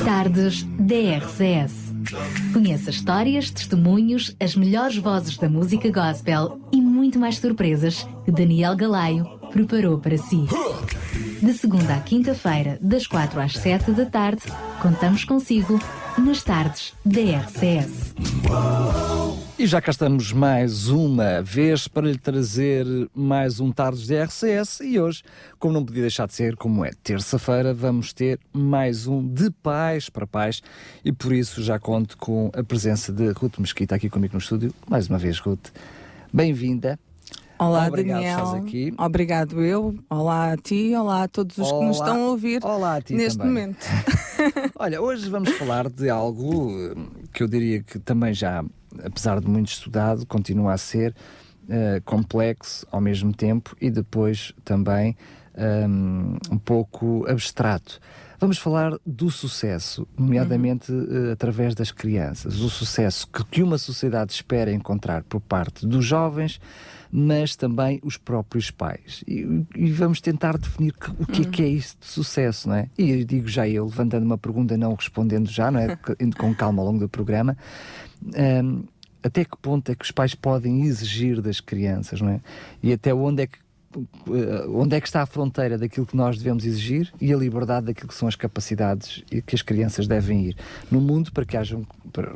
Tardes DRCS. Conheça histórias, testemunhos, as melhores vozes da música gospel e muito mais surpresas que Daniel Galaio preparou para si. De segunda à quinta-feira, das 4 às 7 da tarde, contamos consigo nas Tardes DRCS. E já cá estamos mais uma vez para lhe trazer mais um Tardes de RCS e hoje, como não podia deixar de ser, como é terça-feira, vamos ter mais um de pais para pais e por isso já conto com a presença de Ruth Mesquita aqui comigo no estúdio. Mais uma vez, Ruth, bem-vinda. Olá, obrigado Daniel. Por estás aqui. Obrigado eu. Olá a ti, olá a todos os que nos estão a ouvir neste momento. Olha, hoje vamos falar de algo que eu diria que também já, apesar de muito estudado, continua a ser complexo ao mesmo tempo e depois também um pouco abstrato. Vamos falar do sucesso, nomeadamente através das crianças. O sucesso que uma sociedade espera encontrar por parte dos jovens, mas também os próprios pais. E vamos tentar definir o que é isso de sucesso, não é? E eu digo já eu, levantando uma pergunta, não respondendo já, não é? Com calma ao longo do programa. Até que ponto é que os pais podem exigir das crianças, não é? E até onde é que está a fronteira daquilo que nós devemos exigir e a liberdade daquilo que são as capacidades que as crianças devem ir no mundo para que haja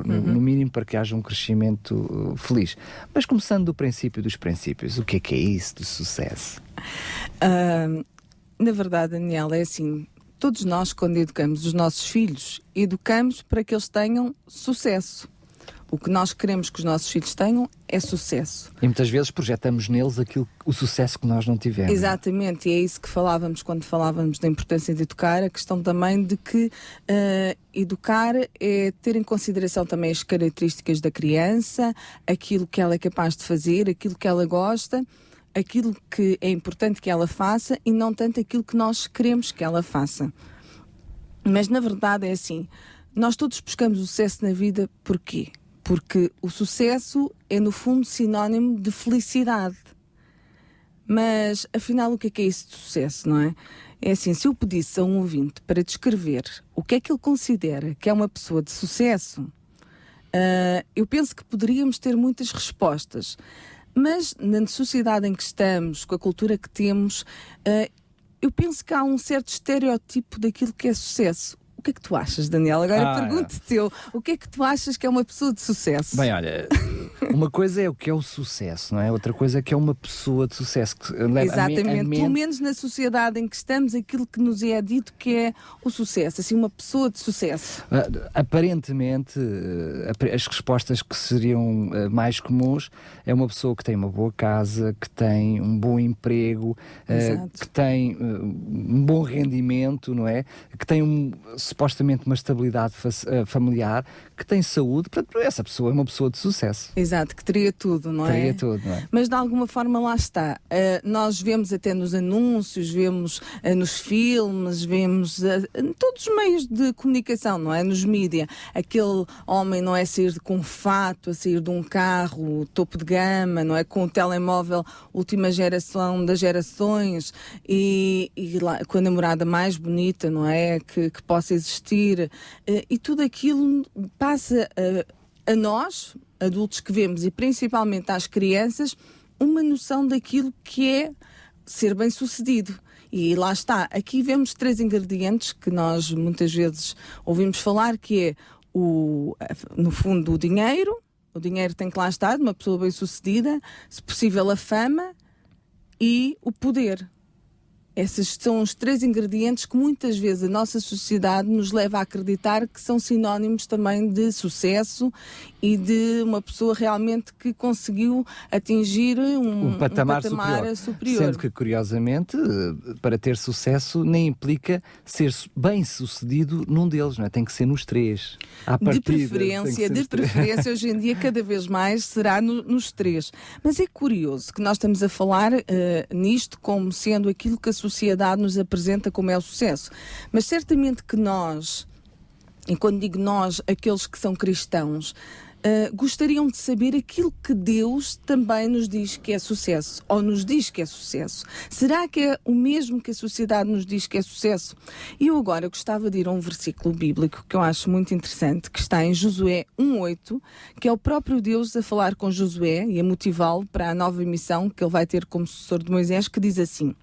no mínimo para que haja um crescimento feliz. Mas começando do princípio dos princípios, o que é isso do sucesso? Na verdade, Daniel, é assim, todos nós quando educamos os nossos filhos, educamos para que eles tenham sucesso. O que nós queremos que os nossos filhos tenham é sucesso. E muitas vezes projetamos neles o sucesso que nós não tivemos. Exatamente, e é isso que falávamos quando falávamos da importância de educar, a questão também de que educar é ter em consideração também as características da criança, aquilo que ela é capaz de fazer, aquilo que ela gosta, aquilo que é importante que ela faça e não tanto aquilo que nós queremos que ela faça. Mas na verdade é assim, nós todos buscamos o sucesso na vida, porquê? Porque o sucesso é, no fundo, sinónimo de felicidade. Mas, afinal, o que é isso de sucesso, não é? É assim, se eu pedisse a um ouvinte para descrever o que é que ele considera que é uma pessoa de sucesso, eu penso que poderíamos ter muitas respostas. Mas, na sociedade em que estamos, com a cultura que temos, eu penso que há um certo estereótipo daquilo que é sucesso. O que é que tu achas, Daniel? Agora pergunto-te eu, o que é que tu achas que é uma pessoa de sucesso? Bem, olha, uma coisa é o que é o sucesso, não é? Outra coisa é que é uma pessoa de sucesso. Exatamente, pelo menos na sociedade em que estamos, aquilo que nos é dito que é o sucesso, assim, uma pessoa de sucesso. Aparentemente, as respostas que seriam mais comuns é uma pessoa que tem uma boa casa, que tem um bom emprego, que tem um bom rendimento, não é? Que tem supostamente uma estabilidade familiar, que tem saúde, portanto, essa pessoa é uma pessoa de sucesso. Exato, que teria tudo, não é? Teria tudo, não é? Mas de alguma forma lá está. Nós vemos até nos anúncios, vemos nos filmes, vemos em todos os meios de comunicação, não é? Nos mídia. Aquele homem, não é? Sair com um fato, a sair de um carro, topo de gama, não é? Com o telemóvel, última geração das gerações e lá, com a namorada mais bonita, não é? Que possa existir. E tudo aquilo passa a nós, adultos que vemos, e principalmente às crianças, uma noção daquilo que é ser bem-sucedido. E lá está, aqui vemos 3 ingredientes que nós muitas vezes ouvimos falar, que é, no fundo, o dinheiro. O dinheiro tem que lá estar, de uma pessoa bem-sucedida, se possível a fama e o poder. Esses são os 3 ingredientes que muitas vezes a nossa sociedade nos leva a acreditar que são sinónimos também de sucesso e de uma pessoa realmente que conseguiu atingir um patamar superior. Sendo que, curiosamente, para ter sucesso nem implica ser bem-sucedido num deles, não é? Tem que ser nos 3. De preferência, hoje em dia, cada vez mais será nos 3. Mas é curioso que nós estamos a falar nisto como sendo aquilo que a sociedade nos apresenta como é o sucesso. Mas certamente que nós, e quando digo nós, aqueles que são cristãos, gostariam de saber aquilo que Deus também nos diz que é sucesso, ou nos diz que é sucesso. Será que é o mesmo que a sociedade nos diz que é sucesso? E eu agora gostava de ir a um versículo bíblico que eu acho muito interessante, que está em Josué 1:8, que é o próprio Deus a falar com Josué e a motivá-lo para a nova missão que ele vai ter como sucessor de Moisés, que diz assim,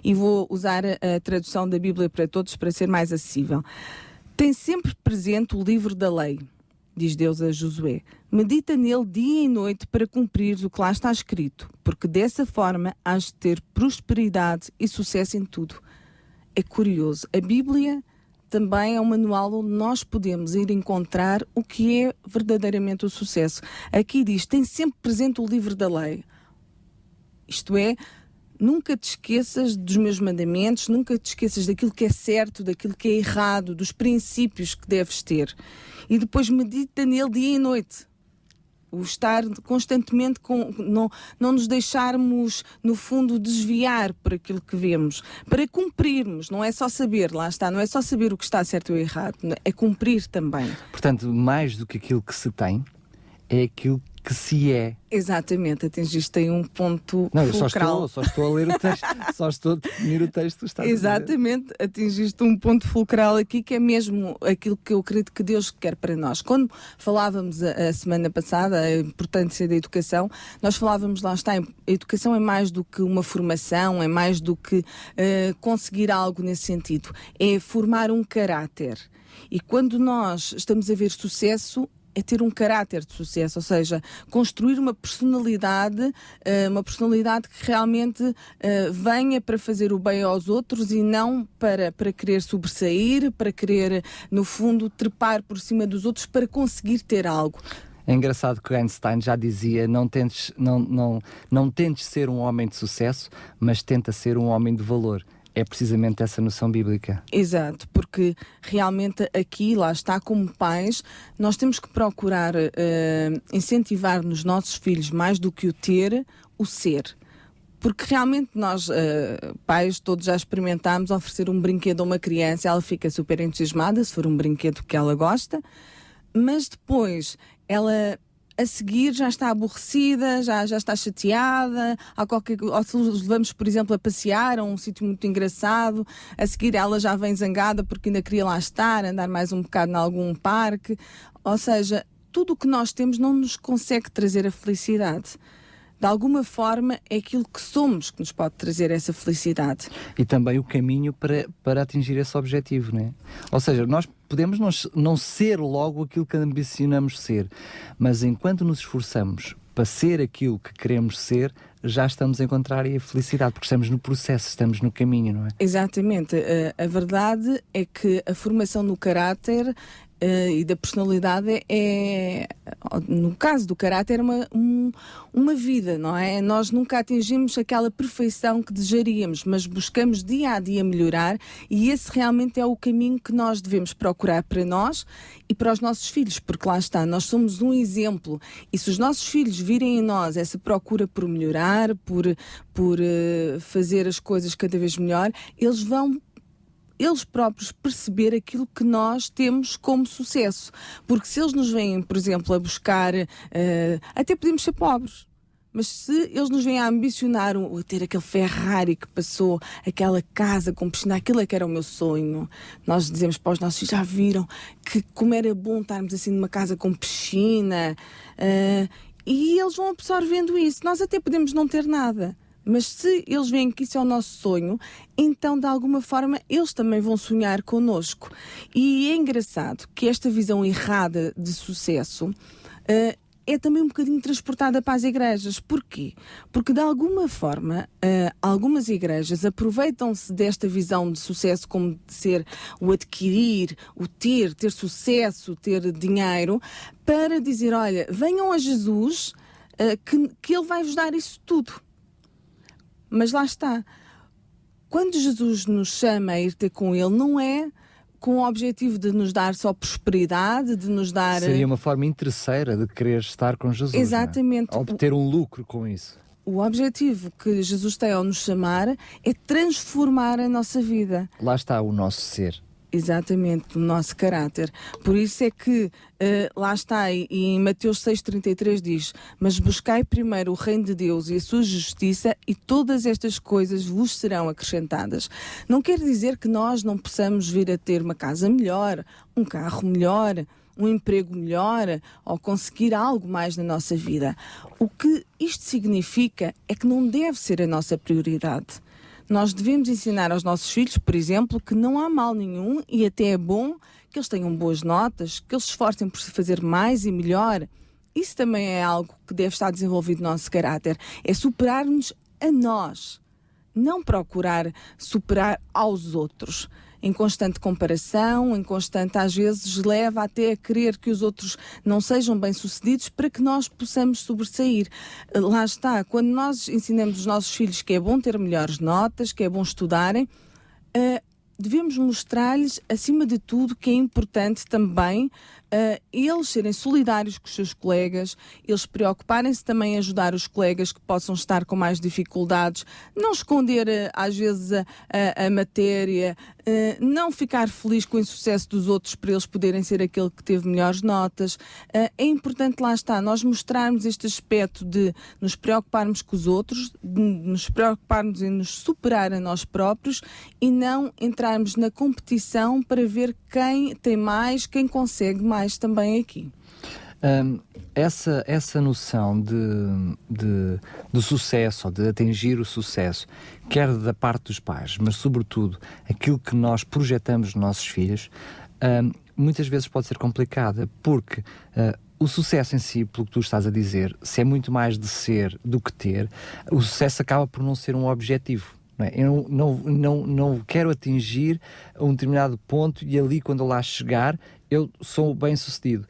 e vou usar a tradução da Bíblia para todos para ser mais acessível. Tem sempre presente o livro da lei, diz Deus a Josué. Medita nele dia e noite para cumprires o que lá está escrito, porque dessa forma has de ter prosperidade e sucesso em tudo. É curioso, a Bíblia também é um manual onde nós podemos ir encontrar o que é verdadeiramente o sucesso. Aqui diz, tem sempre presente o livro da lei. Isto é, nunca te esqueças dos meus mandamentos, nunca te esqueças daquilo que é certo, daquilo que é errado, dos princípios que deves ter. E depois medita nele dia e noite. O estar constantemente, não nos deixarmos, no fundo, desviar por aquilo que vemos. Para cumprirmos, não é só saber, lá está, não é só saber o que está certo ou errado, é cumprir também. Portanto, mais do que aquilo que se tem, é aquilo que se é. Exatamente, atingiste aí um ponto fulcral. Só estou a ler o texto, só estou a definir o texto que estás a dizer. Exatamente, atingiste um ponto fulcral aqui que é mesmo aquilo que eu acredito que Deus quer para nós. Quando falávamos a semana passada a importância da educação, nós falávamos, lá está, a educação é mais do que uma formação, é mais do que conseguir algo nesse sentido, é formar um caráter. E quando nós estamos a ver sucesso, é ter um caráter de sucesso, ou seja, construir uma personalidade que realmente venha para fazer o bem aos outros e não para querer sobressair, para querer, no fundo, trepar por cima dos outros para conseguir ter algo. É engraçado que Einstein já dizia, não tentes ser um homem de sucesso, mas tenta ser um homem de valor. É precisamente essa noção bíblica. Exato, porque realmente aqui, lá está, como pais, nós temos que procurar incentivar nos nossos filhos, mais do que o ter, o ser. Porque realmente nós, pais, todos já experimentámos oferecer um brinquedo a uma criança, ela fica super entusiasmada, se for um brinquedo que ela gosta, mas depois ela a seguir já está aborrecida, já está chateada, ou se os levamos, por exemplo, a passear a um sítio muito engraçado, a seguir ela já vem zangada porque ainda queria lá estar, andar mais um bocado em algum parque. Ou seja, tudo o que nós temos não nos consegue trazer a felicidade. De alguma forma é aquilo que somos que nos pode trazer essa felicidade. E também o caminho para atingir esse objetivo, não é? Ou seja, nós podemos não ser logo aquilo que ambicionamos ser, mas enquanto nos esforçamos para ser aquilo que queremos ser, já estamos a encontrar aí a felicidade, porque estamos no processo, estamos no caminho, não é? Exatamente. A verdade é que a formação no caráter e da personalidade no caso do caráter, uma vida, não é? Nós nunca atingimos aquela perfeição que desejaríamos, mas buscamos dia a dia melhorar, e esse realmente é o caminho que nós devemos procurar para nós e para os nossos filhos, porque lá está, nós somos um exemplo, e se os nossos filhos virem em nós essa procura por melhorar, por fazer as coisas cada vez melhor, eles vão próprios perceber aquilo que nós temos como sucesso. Porque se eles nos vêm, por exemplo, a buscar, até podemos ser pobres, mas se eles nos vêm a ambicionar a ter aquele Ferrari que passou, aquela casa com piscina, aquilo é que era o meu sonho. Nós dizemos para os nossos filhos, já viram que como era bom estarmos assim numa casa com piscina, e eles vão absorvendo isso. Nós até podemos não ter nada, mas se eles veem que isso é o nosso sonho, então de alguma forma eles também vão sonhar connosco. E é engraçado que esta visão errada de sucesso é também um bocadinho transportada para as igrejas. Porquê? Porque de alguma forma algumas igrejas aproveitam-se desta visão de sucesso como de ser o adquirir, o ter sucesso, ter dinheiro, para dizer, olha, venham a Jesus que Ele vai-vos dar isso tudo. Mas lá está, quando Jesus nos chama a ir ter com Ele, não é com o objetivo de nos dar só prosperidade, de nos dar... Seria uma forma interesseira de querer estar com Jesus. Exatamente. Não é? Obter um lucro com isso. O objetivo que Jesus tem ao nos chamar é transformar a nossa vida. Lá está o nosso ser. Exatamente, do nosso caráter. Por isso é que, lá está, e em Mateus 6,33 diz: mas buscai primeiro o reino de Deus e a sua justiça, e todas estas coisas vos serão acrescentadas. Não quer dizer que nós não possamos vir a ter uma casa melhor, um carro melhor, um emprego melhor, ou conseguir algo mais na nossa vida. O que isto significa é que não deve ser a nossa prioridade. Nós devemos ensinar aos nossos filhos, por exemplo, que não há mal nenhum e até é bom que eles tenham boas notas, que eles se esforcem por se fazer mais e melhor. Isso também é algo que deve estar desenvolvido no nosso caráter. É superar-nos a nós, não procurar superar aos outros. Em constante comparação, em constante, às vezes, leva até a querer que os outros não sejam bem-sucedidos para que nós possamos sobressair. Lá está, quando nós ensinamos os nossos filhos que é bom ter melhores notas, que é bom estudarem, devemos mostrar-lhes, acima de tudo, que é importante também eles serem solidários com os seus colegas, eles preocuparem-se também em ajudar os colegas que possam estar com mais dificuldades, não esconder às vezes a matéria, não ficar feliz com o insucesso dos outros para eles poderem ser aquele que teve melhores notas. É importante, lá está, nós mostrarmos este aspecto de nos preocuparmos com os outros, de nos preocuparmos em nos superar a nós próprios e não entrarmos na competição para ver quem tem mais, quem consegue mais também aqui. Essa noção de sucesso, ou de atingir o sucesso, quer da parte dos pais, mas sobretudo aquilo que nós projetamos nos nossos filhos, muitas vezes pode ser complicada, porque o sucesso em si, pelo que tu estás a dizer, se é muito mais de ser do que ter, o sucesso acaba por não ser um objetivo. Não é? Eu não quero atingir um determinado ponto e ali, quando eu lá chegar, eu sou bem-sucedido.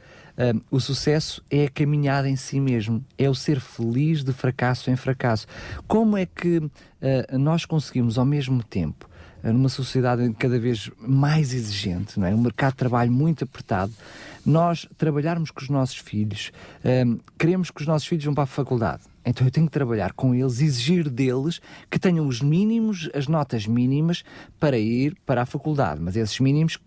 O sucesso é a caminhada em si mesmo, é o ser feliz de fracasso em fracasso. Como é que nós conseguimos, ao mesmo tempo, numa sociedade cada vez mais exigente, não é? Um mercado de trabalho muito apertado, nós trabalharmos com os nossos filhos, queremos que os nossos filhos vão para a faculdade, então eu tenho que trabalhar com eles, exigir deles que tenham os mínimos, as notas mínimas para ir para a faculdade, mas esses mínimos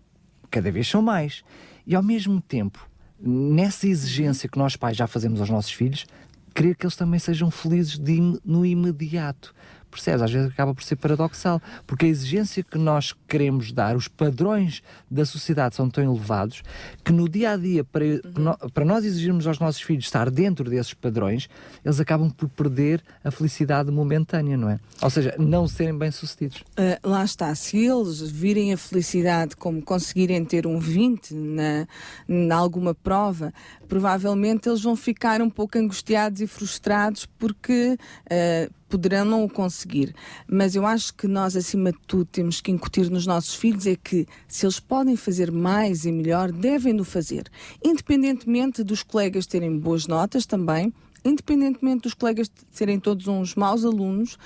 cada vez são mais. E ao mesmo tempo, nessa exigência que nós pais já fazemos aos nossos filhos, querer que eles também sejam felizes no imediato. Percebes? Às vezes acaba por ser paradoxal, porque a exigência que nós queremos dar, os padrões da sociedade são tão elevados que no dia-a-dia, para nós exigirmos aos nossos filhos estar dentro desses padrões, eles acabam por perder a felicidade momentânea, não é? Ou seja, não serem bem-sucedidos. Lá está, se eles virem a felicidade como conseguirem ter um 20 na alguma prova, provavelmente eles vão ficar um pouco angustiados e frustrados porque poderão não o conseguir. Mas eu acho que nós, acima de tudo, temos que incutir nos nossos filhos é que, se eles podem fazer mais e melhor, devem-no fazer. Independentemente dos colegas terem boas notas também, independentemente dos colegas serem todos uns maus alunos,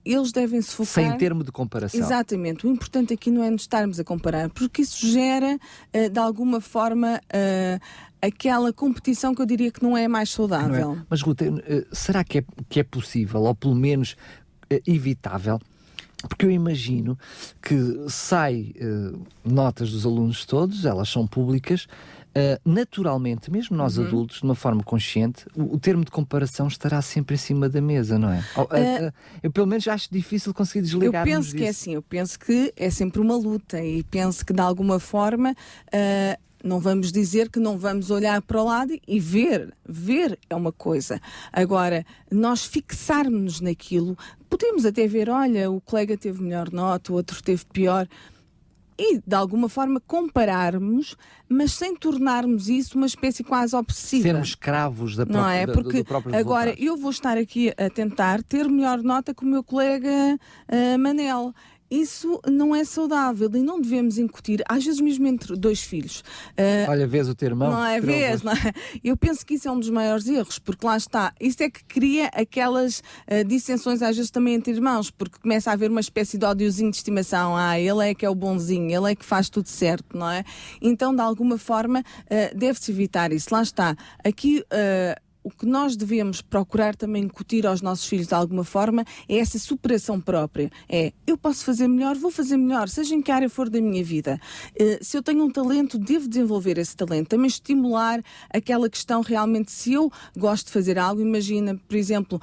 eles devem se focar... Sem termo de comparação. Exatamente. O importante aqui não é nos estarmos a comparar, porque isso gera, de alguma forma... aquela competição que eu diria que não é mais saudável. Não é? Mas, Ruta, será que é possível, ou pelo menos evitável? Porque eu imagino que sai notas dos alunos todos, elas são públicas, naturalmente, mesmo nós adultos, de uma forma consciente, o termo de comparação estará sempre em cima da mesa, não é? Eu pelo menos acho difícil conseguir desligar-nos disso. Eu penso que é assim, eu penso que é sempre uma luta e penso que de alguma forma... não vamos dizer que não vamos olhar para o lado e ver é uma coisa. Agora, nós fixarmos-nos naquilo, podemos até ver, olha, o colega teve melhor nota, o outro teve pior, e de alguma forma compararmos, mas sem tornarmos isso uma espécie quase obsessiva. Sermos escravos da própria, não é? Porque do próprio agora resultado. eu vou estar aqui a tentar ter melhor nota que o meu colega Manel. Isso não é saudável e não devemos incutir, às vezes mesmo entre dois filhos. Olha, vês o teu irmão? Não é? Vês, não é? Eu penso que isso é um dos maiores erros, porque lá está, isso é que cria aquelas dissensões às vezes também entre irmãos, porque começa a haver uma espécie de ódiozinho de estimação. Ele é que é o bonzinho, ele é que faz tudo certo, não é? Então, de alguma forma, deve-se evitar isso. Lá está. Aqui... o que nós devemos procurar também incutir aos nossos filhos de alguma forma é essa superação própria. Eu posso fazer melhor, vou fazer melhor, seja em que área for da minha vida. Se eu tenho um talento, devo desenvolver esse talento. Também estimular aquela questão realmente, se eu gosto de fazer algo, imagina, por exemplo,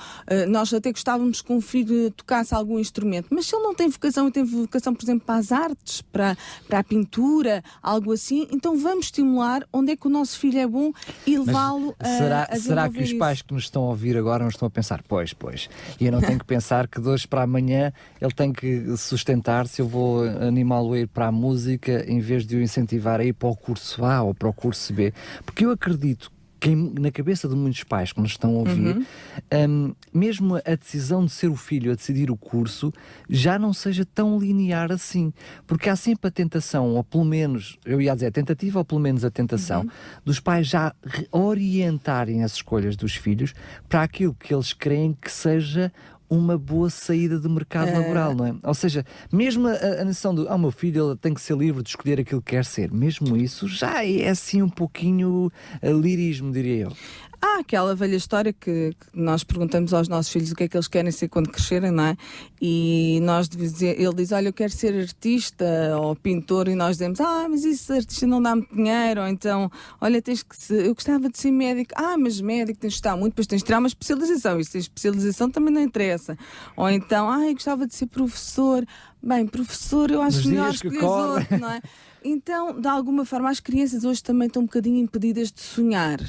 nós até gostávamos que um filho tocasse algum instrumento, mas se ele não tem vocação e tem vocação, por exemplo, para as artes, para a pintura, algo assim, então vamos estimular onde é que o nosso filho é bom e levá-lo a será que os pais que nos estão a ouvir agora não estão a pensar, pois, e eu não tenho que pensar que de hoje para amanhã ele tem que sustentar-se, eu vou animá-lo a ir para a música em vez de o incentivar a ir para o curso A ou para o curso B, porque eu acredito que na cabeça de muitos pais que nos estão a ouvir, mesmo a decisão de ser o filho a decidir o curso já não seja tão linear assim, porque há sempre a tentação, ou pelo menos, eu ia dizer a tentativa, ou pelo menos a tentação, dos pais já orientarem as escolhas dos filhos para aquilo que eles creem que seja uma boa saída de mercado laboral, não é? Ou seja, mesmo a noção do meu filho ele tem que ser livre de escolher aquilo que quer ser, mesmo isso já é assim um pouquinho lirismo, diria eu. Há aquela velha história que nós perguntamos aos nossos filhos o que é que eles querem ser quando crescerem, não é? E ele diz, olha, eu quero ser artista ou pintor, e nós dizemos, mas isso artista não dá muito dinheiro, ou então, olha, eu gostava de ser médico, mas médico tens de estudar muito, depois tens de tirar uma especialização, e se tens especialização também não interessa. Ou então, eu gostava de ser professor. Bem, professor eu acho melhor escolher outro, não é? Então, de alguma forma, as crianças hoje também estão um bocadinho impedidas de sonhar.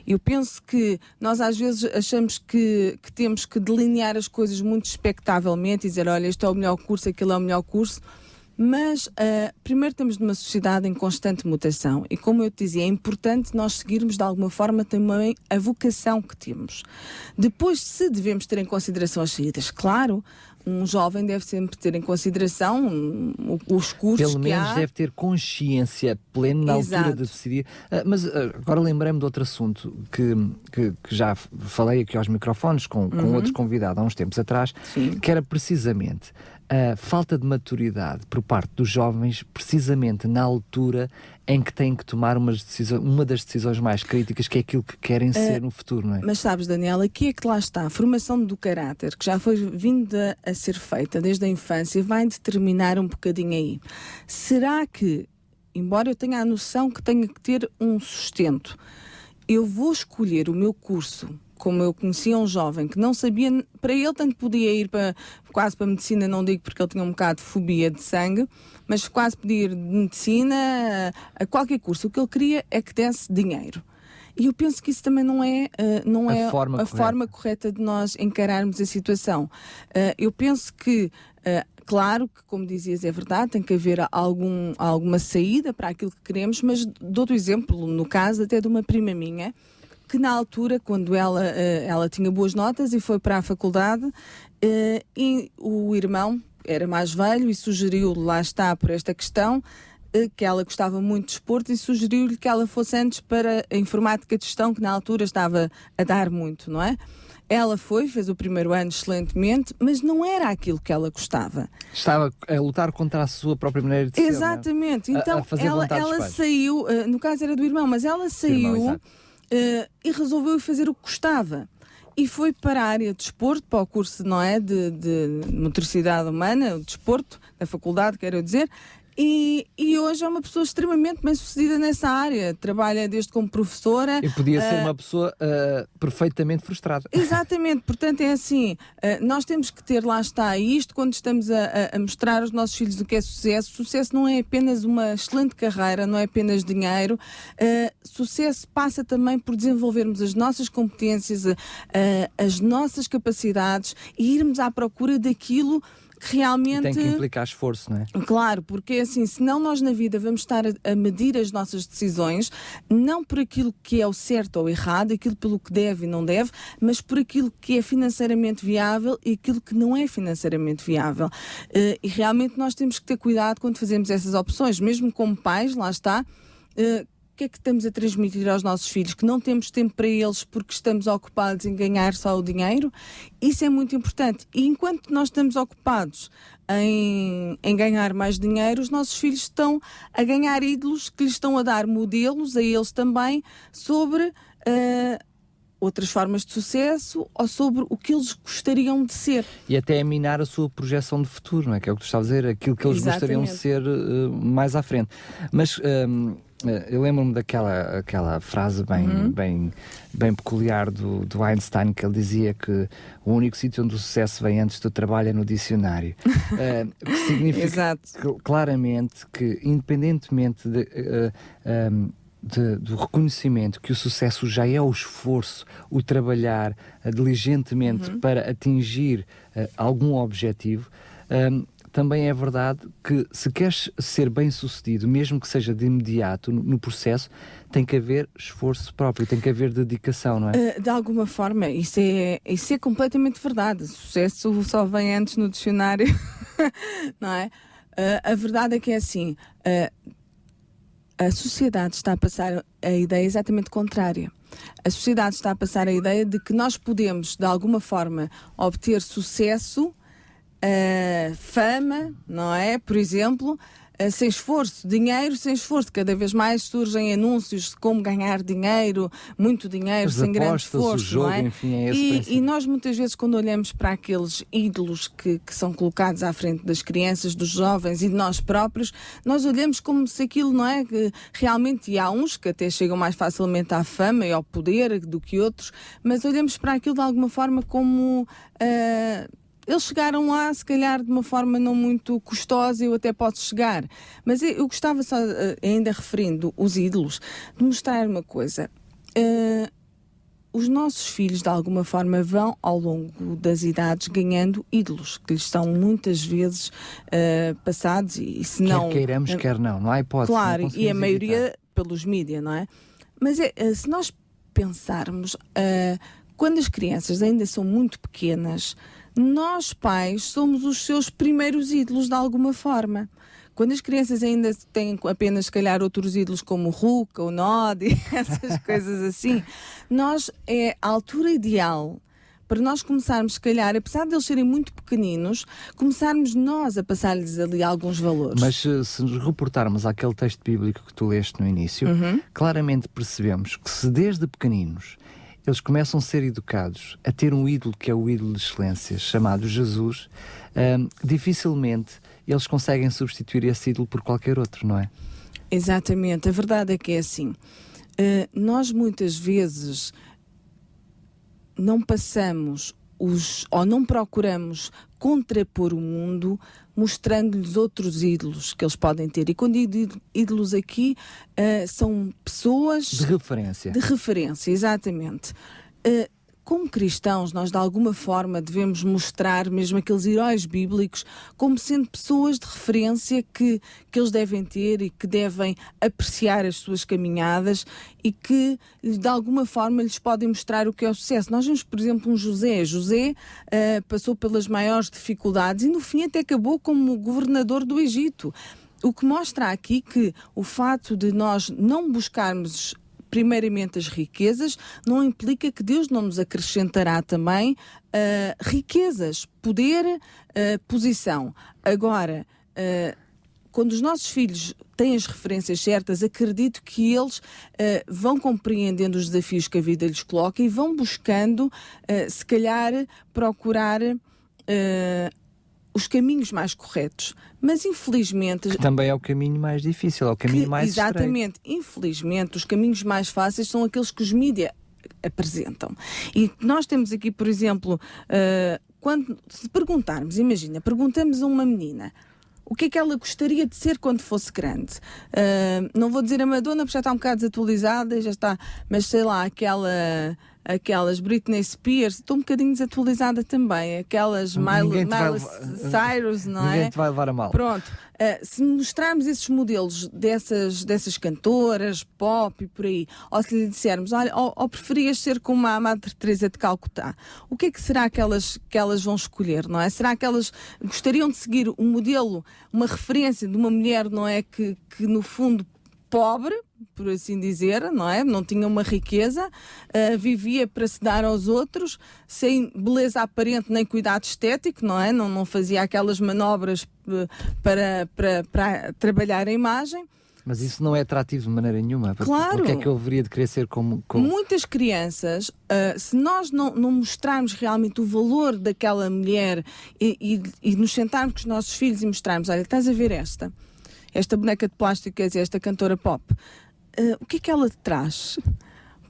Eu penso que nós às vezes achamos que temos que delinear as coisas muito expectavelmente e dizer, olha, este é o melhor curso, aquele é o melhor curso, mas primeiro estamos numa sociedade em constante mutação e, como eu te dizia, é importante nós seguirmos de alguma forma também a vocação que temos. Depois, se devemos ter em consideração as saídas, claro, um jovem deve sempre ter em consideração os cursos pelo menos deve ter consciência plena na altura de decidir. Mas agora lembrei-me de outro assunto que já falei aqui aos microfones com outros convidados há uns tempos atrás, que era precisamente a falta de maturidade por parte dos jovens, precisamente na altura em que têm que tomar uma das decisões mais críticas, que é aquilo que querem ser no futuro, não é? Mas sabes, Daniela, aqui é que lá está, a formação do caráter, que já foi vinda a ser feita desde a infância, vai determinar um bocadinho aí. Será que, embora eu tenha a noção que tenho que ter um sustento, eu vou escolher o meu curso, como eu conhecia um jovem que não sabia, para ele tanto podia ir quase para a medicina, não digo porque ele tinha um bocado de fobia de sangue, mas quase podia ir de medicina a qualquer curso. O que ele queria é que desse dinheiro. E eu penso que isso também não é a forma correta de nós encararmos a situação. Eu penso que, claro que, como dizias, é verdade, tem que haver alguma saída para aquilo que queremos, mas dou-te o exemplo, no caso até de uma prima minha, que na altura, quando ela tinha boas notas e foi para a faculdade, e o irmão era mais velho e sugeriu, lá está, por esta questão, que ela gostava muito de desporto, e sugeriu-lhe que ela fosse antes para a informática de gestão, que na altura estava a dar muito, não é? Ela fez o primeiro ano excelentemente, mas não era aquilo que ela gostava. Estava a lutar contra a sua própria maneira de ser. Exatamente. Não é? Então ela saiu, no caso era do irmão, mas ela saiu e resolveu fazer o que gostava. E foi para a área de desporto, para o curso, não é, de motricidade humana, o desporto, da faculdade, quero dizer. E hoje é uma pessoa extremamente bem-sucedida nessa área. Trabalha desde como professora. E podia ser uma pessoa perfeitamente frustrada. Exatamente. Portanto, é assim, nós temos que ter, lá está, isto quando estamos a mostrar aos nossos filhos o que é sucesso. Sucesso não é apenas uma excelente carreira, não é apenas dinheiro. Sucesso passa também por desenvolvermos as nossas competências, as nossas capacidades e irmos à procura daquilo que realmente... Tem que implicar esforço, não é? Claro, porque assim, senão nós na vida vamos estar a medir as nossas decisões, não por aquilo que é o certo ou errado, aquilo pelo que deve e não deve, mas por aquilo que é financeiramente viável e aquilo que não é financeiramente viável. E realmente nós temos que ter cuidado quando fazemos essas opções, mesmo como pais, lá está, o que é que estamos a transmitir aos nossos filhos? Que não temos tempo para eles porque estamos ocupados em ganhar só o dinheiro? Isso é muito importante. E enquanto nós estamos ocupados em ganhar mais dinheiro, os nossos filhos estão a ganhar ídolos que lhes estão a dar modelos a eles também sobre outras formas de sucesso ou sobre o que eles gostariam de ser. E até a minar a sua projeção de futuro, não é? Que é o que tu estás a dizer, aquilo que eles gostariam de ser mais à frente. Mas eu lembro-me aquela frase bem peculiar do Einstein, que ele dizia que o único sítio onde o sucesso vem antes do trabalho é no dicionário. Que significa claramente que, independentemente do reconhecimento que o sucesso já é o esforço, o trabalhar diligentemente para atingir algum objetivo, também é verdade que se queres ser bem sucedido, mesmo que seja de imediato no processo, tem que haver esforço próprio, tem que haver dedicação, não é? De alguma forma, isso é completamente verdade. Sucesso só vem antes no dicionário, não é? A verdade é que é assim, a sociedade está a passar a ideia exatamente contrária. A sociedade está a passar a ideia de que nós podemos, de alguma forma, obter sucesso, fama, não é? Por exemplo, sem esforço, dinheiro sem esforço. Cada vez mais surgem anúncios de como ganhar dinheiro, muito dinheiro, sem grande esforço, o jogo, não é? Enfim, é esse princípio. E nós muitas vezes, quando olhamos para aqueles ídolos que são colocados à frente das crianças, dos jovens e de nós próprios, nós olhamos como se aquilo, não é? Que realmente, e há uns que até chegam mais facilmente à fama e ao poder do que outros, mas olhamos para aquilo de alguma forma como eles chegaram lá, se calhar de uma forma não muito custosa. Eu até posso chegar, mas eu gostava só, ainda referindo os ídolos, de mostrar uma coisa. Os nossos filhos, de alguma forma, vão ao longo das idades ganhando ídolos que lhes são muitas vezes passados, e se não... Quer queiramos, quer não há hipótese. Claro, e a maioria pelos mídias, não é? Mas se nós pensarmos, quando as crianças ainda são muito pequenas, nós pais somos os seus primeiros ídolos de alguma forma. Quando as crianças ainda têm apenas, se calhar, outros ídolos como o Hulk, o Nod, essas coisas assim, é a altura ideal para nós começarmos, se calhar, apesar de eles serem muito pequeninos, começarmos nós a passar-lhes ali alguns valores. Mas se nos reportarmos àquele texto bíblico que tu leste no início, claramente percebemos que se desde pequeninos eles começam a ser educados a ter um ídolo que é o ídolo de excelência, chamado Jesus, dificilmente eles conseguem substituir esse ídolo por qualquer outro, não é? Exatamente. A verdade é que é assim. Nós muitas vezes não passamos ou não procuramos contrapor o mundo mostrando-lhes outros ídolos que eles podem ter. E quando digo ídolos aqui, são pessoas... De referência. De referência, exatamente. Como cristãos, nós de alguma forma devemos mostrar mesmo aqueles heróis bíblicos como sendo pessoas de referência que eles devem ter e que devem apreciar as suas caminhadas e que de alguma forma lhes podem mostrar o que é o sucesso. Nós vemos, por exemplo, um José. José passou pelas maiores dificuldades e no fim até acabou como governador do Egito. O que mostra aqui que o fato de nós não buscarmos primeiramente as riquezas, não implica que Deus não nos acrescentará também riquezas, poder, posição. Agora, quando os nossos filhos têm as referências certas, acredito que eles vão compreendendo os desafios que a vida lhes coloca e vão buscando, se calhar, procurar os caminhos mais corretos. Mas infelizmente... Que também é o caminho mais difícil, é o caminho mais estreito. Exatamente. Infelizmente, os caminhos mais fáceis são aqueles que os mídias apresentam. E nós temos aqui, por exemplo, se perguntarmos, imagina, perguntamos a uma menina o que é que ela gostaria de ser quando fosse grande. Não vou dizer a Madonna, porque já está um bocado desatualizada, já está, mas sei lá, aquelas Britney Spears, estou um bocadinho desatualizada também, aquelas Miley Cyrus, não é? Ninguém te vai levar a mal. Pronto, se mostrarmos esses modelos dessas cantoras, pop e por aí, ou se lhe dissermos, olha, ou preferias ser como a Madre Teresa de Calcutá, o que é que será que elas vão escolher, não é? Será que elas gostariam de seguir um modelo, uma referência de uma mulher, não é, que no fundo pobre, por assim dizer, não é? Não tinha uma riqueza, vivia para se dar aos outros, sem beleza aparente nem cuidado estético, não é? Não fazia aquelas manobras para trabalhar a imagem. Mas isso não é atrativo de maneira nenhuma. Claro. Porque é que eu haveria de querer ser como... Muitas crianças, se nós não mostrarmos realmente o valor daquela mulher e nos sentarmos com os nossos filhos e mostrarmos, olha, estás a ver esta boneca de plástico, quer dizer, esta cantora pop, o que é que ela te traz?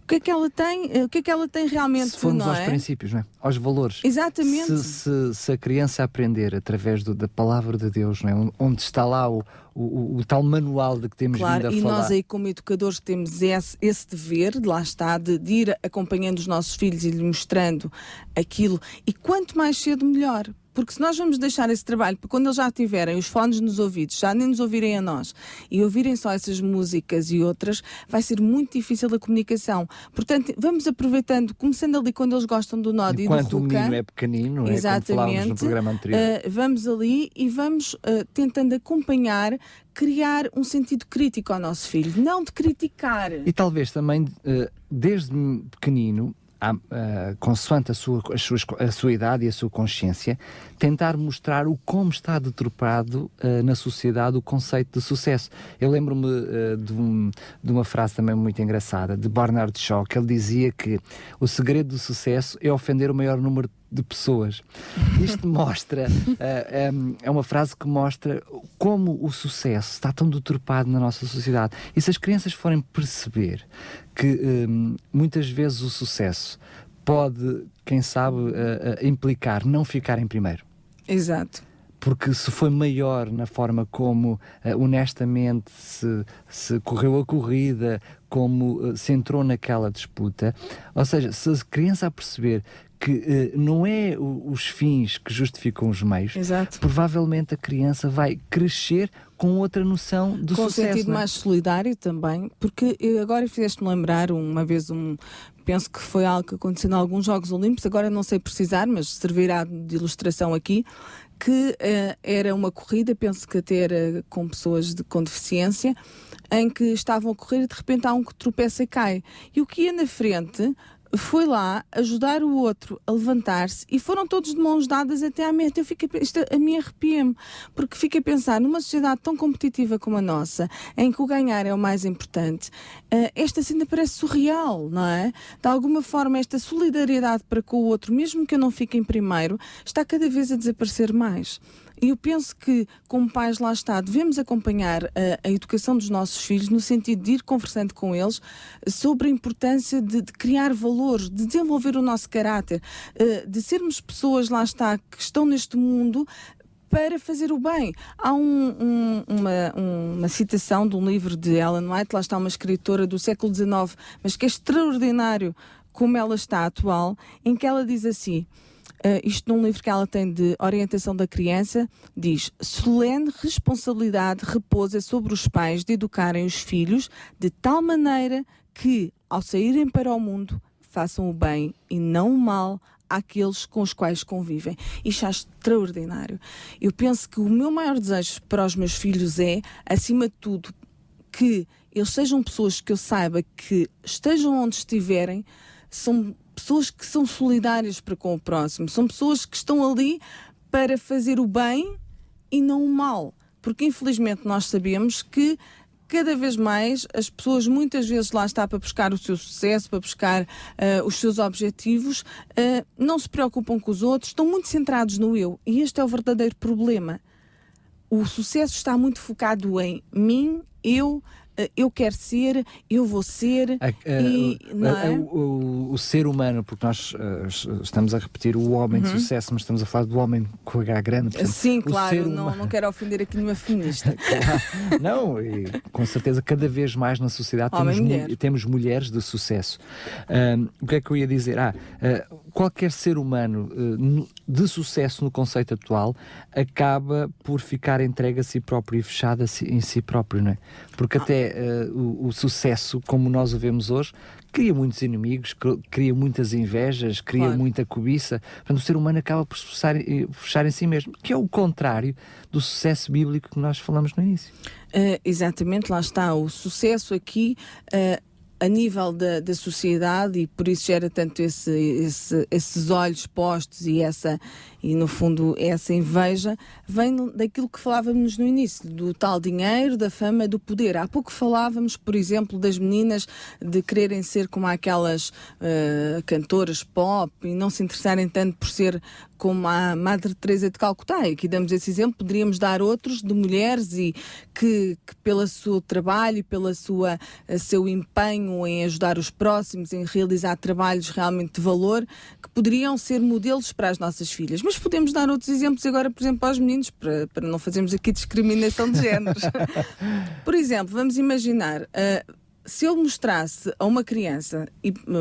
O que é que ela tem, o que é que ela tem realmente, se formos não aos princípios, não é? Aos valores. Exatamente. Se a criança aprender através da palavra de Deus, não é? Onde está lá o tal manual de que temos vindo a falar. E nós aí como educadores temos esse dever, lá está, de ir acompanhando os nossos filhos e lhes mostrando aquilo, e quanto mais cedo melhor. Porque se nós vamos deixar esse trabalho para quando eles já tiverem os fones nos ouvidos, já nem nos ouvirem a nós e ouvirem só essas músicas e outras, vai ser muito difícil a comunicação. Portanto, vamos aproveitando, começando ali quando eles gostam do Nod e do Ruka. Enquanto o menino é pequenino, como falávamos no programa anterior. Vamos ali e vamos tentando acompanhar, criar um sentido crítico ao nosso filho, não de criticar. E talvez também, desde pequenino, consoante a sua idade e a sua consciência, tentar mostrar o como está deturpado na sociedade o conceito de sucesso. Eu lembro-me de uma frase também muito engraçada de Bernard Shaw, que ele dizia que o segredo do sucesso é ofender o maior número de pessoas. Isto mostra, é uma frase que mostra como o sucesso está tão deturpado na nossa sociedade. E se as crianças forem perceber que muitas vezes o sucesso pode, quem sabe, implicar não ficar em primeiro. Exato. Porque se foi maior na forma como honestamente se correu a corrida, como se entrou naquela disputa, ou seja, se a criança a perceber que não é os fins que justificam os meios, exato, provavelmente a criança vai crescer com outra noção do com sucesso. Com um sentido mais solidário também, porque agora fizeste-me lembrar uma vez penso que foi algo que aconteceu em alguns Jogos Olímpicos, agora não sei precisar, mas servirá de ilustração aqui, que era uma corrida, penso que até era com pessoas com deficiência, em que estavam a correr e de repente há um que tropeça e cai. E o que ia na frente foi lá ajudar o outro a levantar-se e foram todos de mãos dadas até à meta. Isto a mim arrepia-me, porque fico a pensar numa sociedade tão competitiva como a nossa, em que o ganhar é o mais importante, esta cena parece surreal, não é? De alguma forma esta solidariedade para com o outro, mesmo que eu não fique em primeiro, está cada vez a desaparecer mais. E eu penso que, como pais, lá está, devemos acompanhar a educação dos nossos filhos no sentido de ir conversando com eles sobre a importância de criar valores, de desenvolver o nosso caráter, de sermos pessoas, lá está, que estão neste mundo para fazer o bem. Há uma citação de um livro de Ellen White, lá está uma escritora do século XIX, mas que é extraordinário como ela está atual, em que ela diz assim... isto num livro que ela tem de orientação da criança, diz: solene responsabilidade repousa sobre os pais de educarem os filhos de tal maneira que, ao saírem para o mundo, façam o bem e não o mal àqueles com os quais convivem. Isto é extraordinário. Eu penso que o meu maior desejo para os meus filhos é, acima de tudo, que eles sejam pessoas que eu saiba que estejam onde estiverem, são pessoas que são solidárias para com o próximo, são pessoas que estão ali para fazer o bem e não o mal, porque infelizmente nós sabemos que cada vez mais as pessoas muitas vezes lá está para buscar o seu sucesso, para buscar os seus objetivos, não se preocupam com os outros, estão muito centrados no eu, e este é o verdadeiro problema. O sucesso está muito focado em mim, eu quero ser, eu vou ser, não é? O ser humano, porque nós estamos a repetir o homem de sucesso, mas estamos a falar do homem com H grande. Portanto, sim, claro, não quero ofender aqui nenhuma feminista. Não, e com certeza cada vez mais na sociedade temos mulheres de sucesso. O que é que eu ia dizer? Qualquer ser humano de sucesso no conceito atual acaba por ficar entregue a si próprio e fechado em si próprio, não é? Porque até o sucesso, como nós o vemos hoje, cria muitos inimigos, cria muitas invejas, cria muita cobiça. Portanto, o ser humano acaba por fechar em si mesmo, que é o contrário do sucesso bíblico que nós falamos no início. Exatamente, lá está. O sucesso aqui... a nível da sociedade, e por isso gera tanto esses olhos postos e E no fundo essa inveja vem daquilo que falávamos no início, do tal dinheiro, da fama, do poder. Há pouco falávamos, por exemplo, das meninas de quererem ser como aquelas cantoras pop e não se interessarem tanto por ser como a Madre Teresa de Calcutá. E aqui damos esse exemplo, poderíamos dar outros de mulheres e que pelo seu trabalho e pelo seu empenho em ajudar os próximos, em realizar trabalhos realmente de valor, que poderiam ser modelos para as nossas filhas. Mas podemos dar outros exemplos agora, por exemplo, aos meninos, para não fazermos aqui discriminação de géneros. Por exemplo, vamos imaginar... se eu mostrasse a uma criança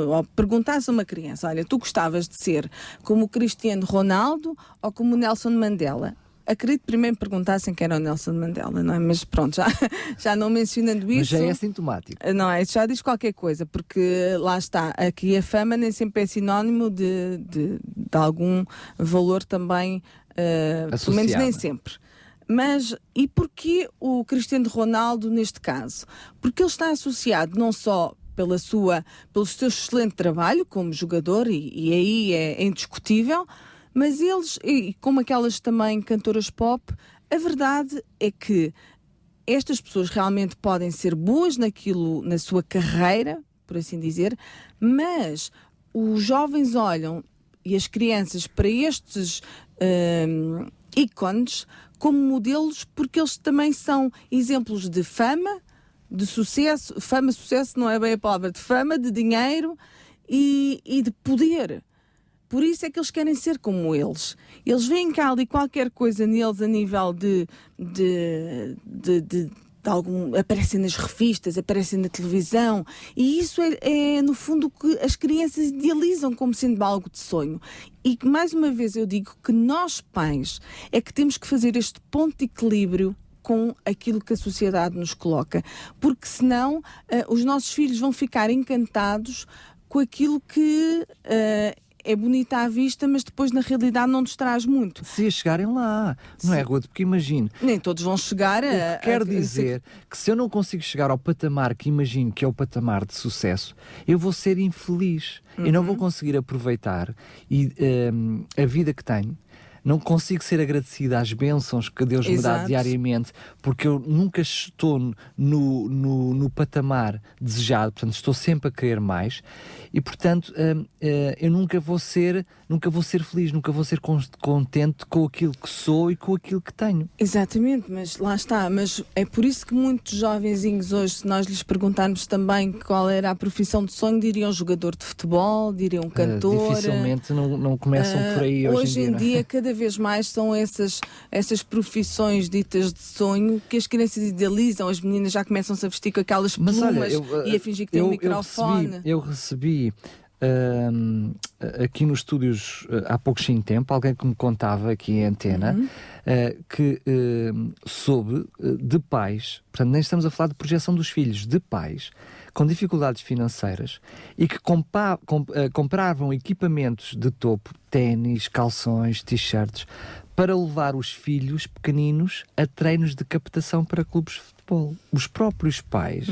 ou perguntasse a uma criança, olha, tu gostavas de ser como o Cristiano Ronaldo ou como o Nelson Mandela? Acredito que primeiro perguntassem quem era o Nelson Mandela, não é? Mas pronto, já não mencionando isso... Mas já é sintomático. Não, isso já diz qualquer coisa, porque lá está, aqui a fama nem sempre é sinónimo de algum valor também, pelo menos nem sempre. Mas, e porquê o Cristiano Ronaldo neste caso? Porque ele está associado não só pelo seu excelente trabalho como jogador, e aí é indiscutível, mas eles, e como aquelas também cantoras pop, a verdade é que estas pessoas realmente podem ser boas naquilo, na sua carreira, por assim dizer, mas os jovens olham, e as crianças, para estes ícones como modelos, porque eles também são exemplos de fama, de sucesso. Fama, sucesso não é bem a palavra, de fama, de dinheiro e de poder. Por isso é que eles querem ser como eles. Eles veem cá ali qualquer coisa neles a nível de algum, aparecem nas revistas, aparecem na televisão, e isso é no fundo o que as crianças idealizam como sendo algo de sonho. E que, mais uma vez, eu digo que nós, pais, é que temos que fazer este ponto de equilíbrio com aquilo que a sociedade nos coloca, porque senão os nossos filhos vão ficar encantados com aquilo que é bonita à vista, mas depois na realidade não nos traz muito. Se chegarem lá, não é, Ruth? Porque imagino... Nem todos vão chegar a... Quer dizer que se eu não consigo chegar ao patamar que imagino que é o patamar de sucesso, eu vou ser infeliz. Eu não vou conseguir aproveitar a vida que tenho. Não consigo ser agradecida às bênçãos que Deus me dá diariamente, porque eu nunca estou no patamar desejado, portanto estou sempre a querer mais e portanto eu nunca vou ser feliz, nunca vou ser contente com aquilo que sou e com aquilo que tenho. Exatamente, mas lá está, mas é por isso que muitos jovenzinhos hoje, se nós lhes perguntarmos também qual era a profissão de sonho, diriam jogador de futebol, diriam cantor. Dificilmente não começam por aí hoje em dia. Cada vez mais são essas profissões ditas de sonho que as crianças idealizam, as meninas já começam-se a vestir com aquelas plumas e a fingir que tem um microfone. Eu recebi aqui nos estúdios há pouquinho tempo, alguém que me contava aqui em antena que soube de pais, portanto nem estamos a falar de projeção dos filhos, de pais com dificuldades financeiras e que compravam equipamentos de topo, ténis, calções, t-shirts, para levar os filhos pequeninos a treinos de captação para clubes de futebol. Os próprios pais,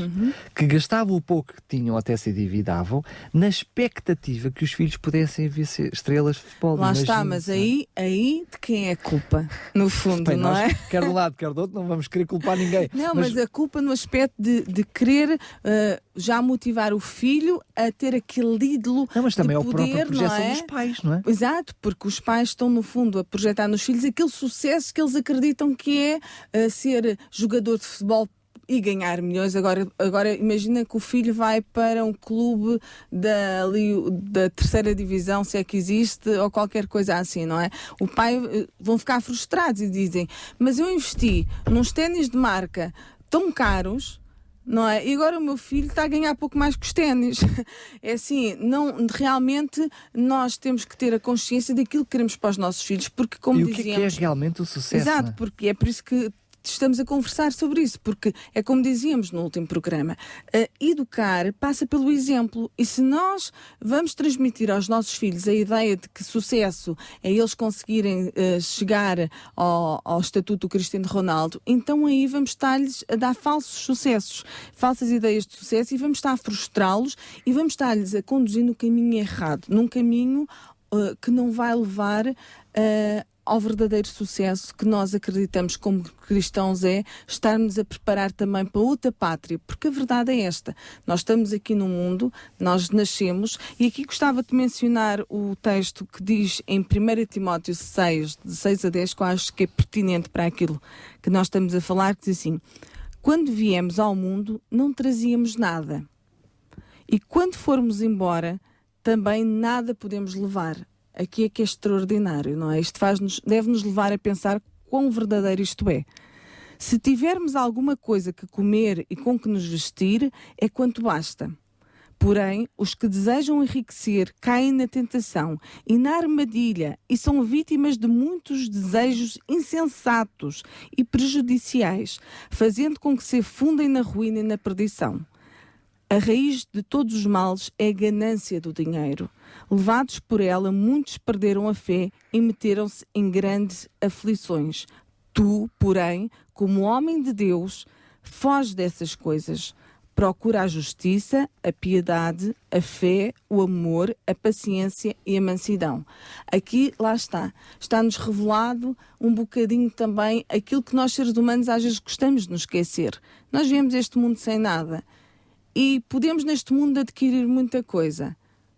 que gastavam o pouco que tinham, até se endividavam, na expectativa que os filhos pudessem ver estrelas de futebol. Lá está, mas aí de quem é a culpa? No fundo, bem, não é? Quer de um lado, quer do outro, não vamos querer culpar ninguém. Não, mas a culpa no aspecto de querer já motivar o filho a ter aquele ídolo. Não, mas também é a própria projeção dos pais, não é? Exato, porque os pais estão, no fundo, a projetar nos filhos aquele sucesso que eles acreditam que é ser jogador de futebol e ganhar milhões. Agora imagina que o filho vai para um clube da terceira divisão, se é que existe, ou qualquer coisa assim, não é? O pai vão ficar frustrados e dizem, mas eu investi nos ténis de marca tão caros, não é? E agora o meu filho está a ganhar pouco mais que os ténis. É assim, realmente nós temos que ter a consciência daquilo que queremos para os nossos filhos, porque como dizíamos... E o que é realmente o sucesso? Exato, porque é por isso que estamos a conversar sobre isso, porque é como dizíamos no último programa, educar passa pelo exemplo, e se nós vamos transmitir aos nossos filhos a ideia de que sucesso é eles conseguirem chegar ao estatuto do Cristiano Ronaldo, então aí vamos estar-lhes a dar falsos sucessos, falsas ideias de sucesso, e vamos estar a frustrá-los e vamos estar-lhes a conduzir no caminho errado, num caminho que não vai levar ao verdadeiro sucesso que nós acreditamos como cristãos, é estarmos a preparar também para outra pátria, porque a verdade é esta: nós estamos aqui no mundo, nós nascemos, e aqui gostava de mencionar o texto que diz em 1 Timóteo 6, de 6 a 10, que eu acho que é pertinente para aquilo que nós estamos a falar, que diz assim: quando viemos ao mundo não trazíamos nada, e quando formos embora também nada podemos levar. Aqui é que é extraordinário, não é? Isto deve-nos levar a pensar quão verdadeiro isto é. Se tivermos alguma coisa que comer e com que nos vestir, é quanto basta. Porém, os que desejam enriquecer caem na tentação e na armadilha e são vítimas de muitos desejos insensatos e prejudiciais, fazendo com que se afundem na ruína e na perdição. A raiz de todos os males é a ganância do dinheiro. Levados por ela, muitos perderam a fé e meteram-se em grandes aflições. Tu, porém, como homem de Deus, foge dessas coisas. Procura a justiça, a piedade, a fé, o amor, a paciência e a mansidão. Aqui, lá está-nos revelado um bocadinho também aquilo que nós, seres humanos, às vezes gostamos de nos esquecer. Nós viemos este mundo sem nada. E podemos neste mundo adquirir muita coisa,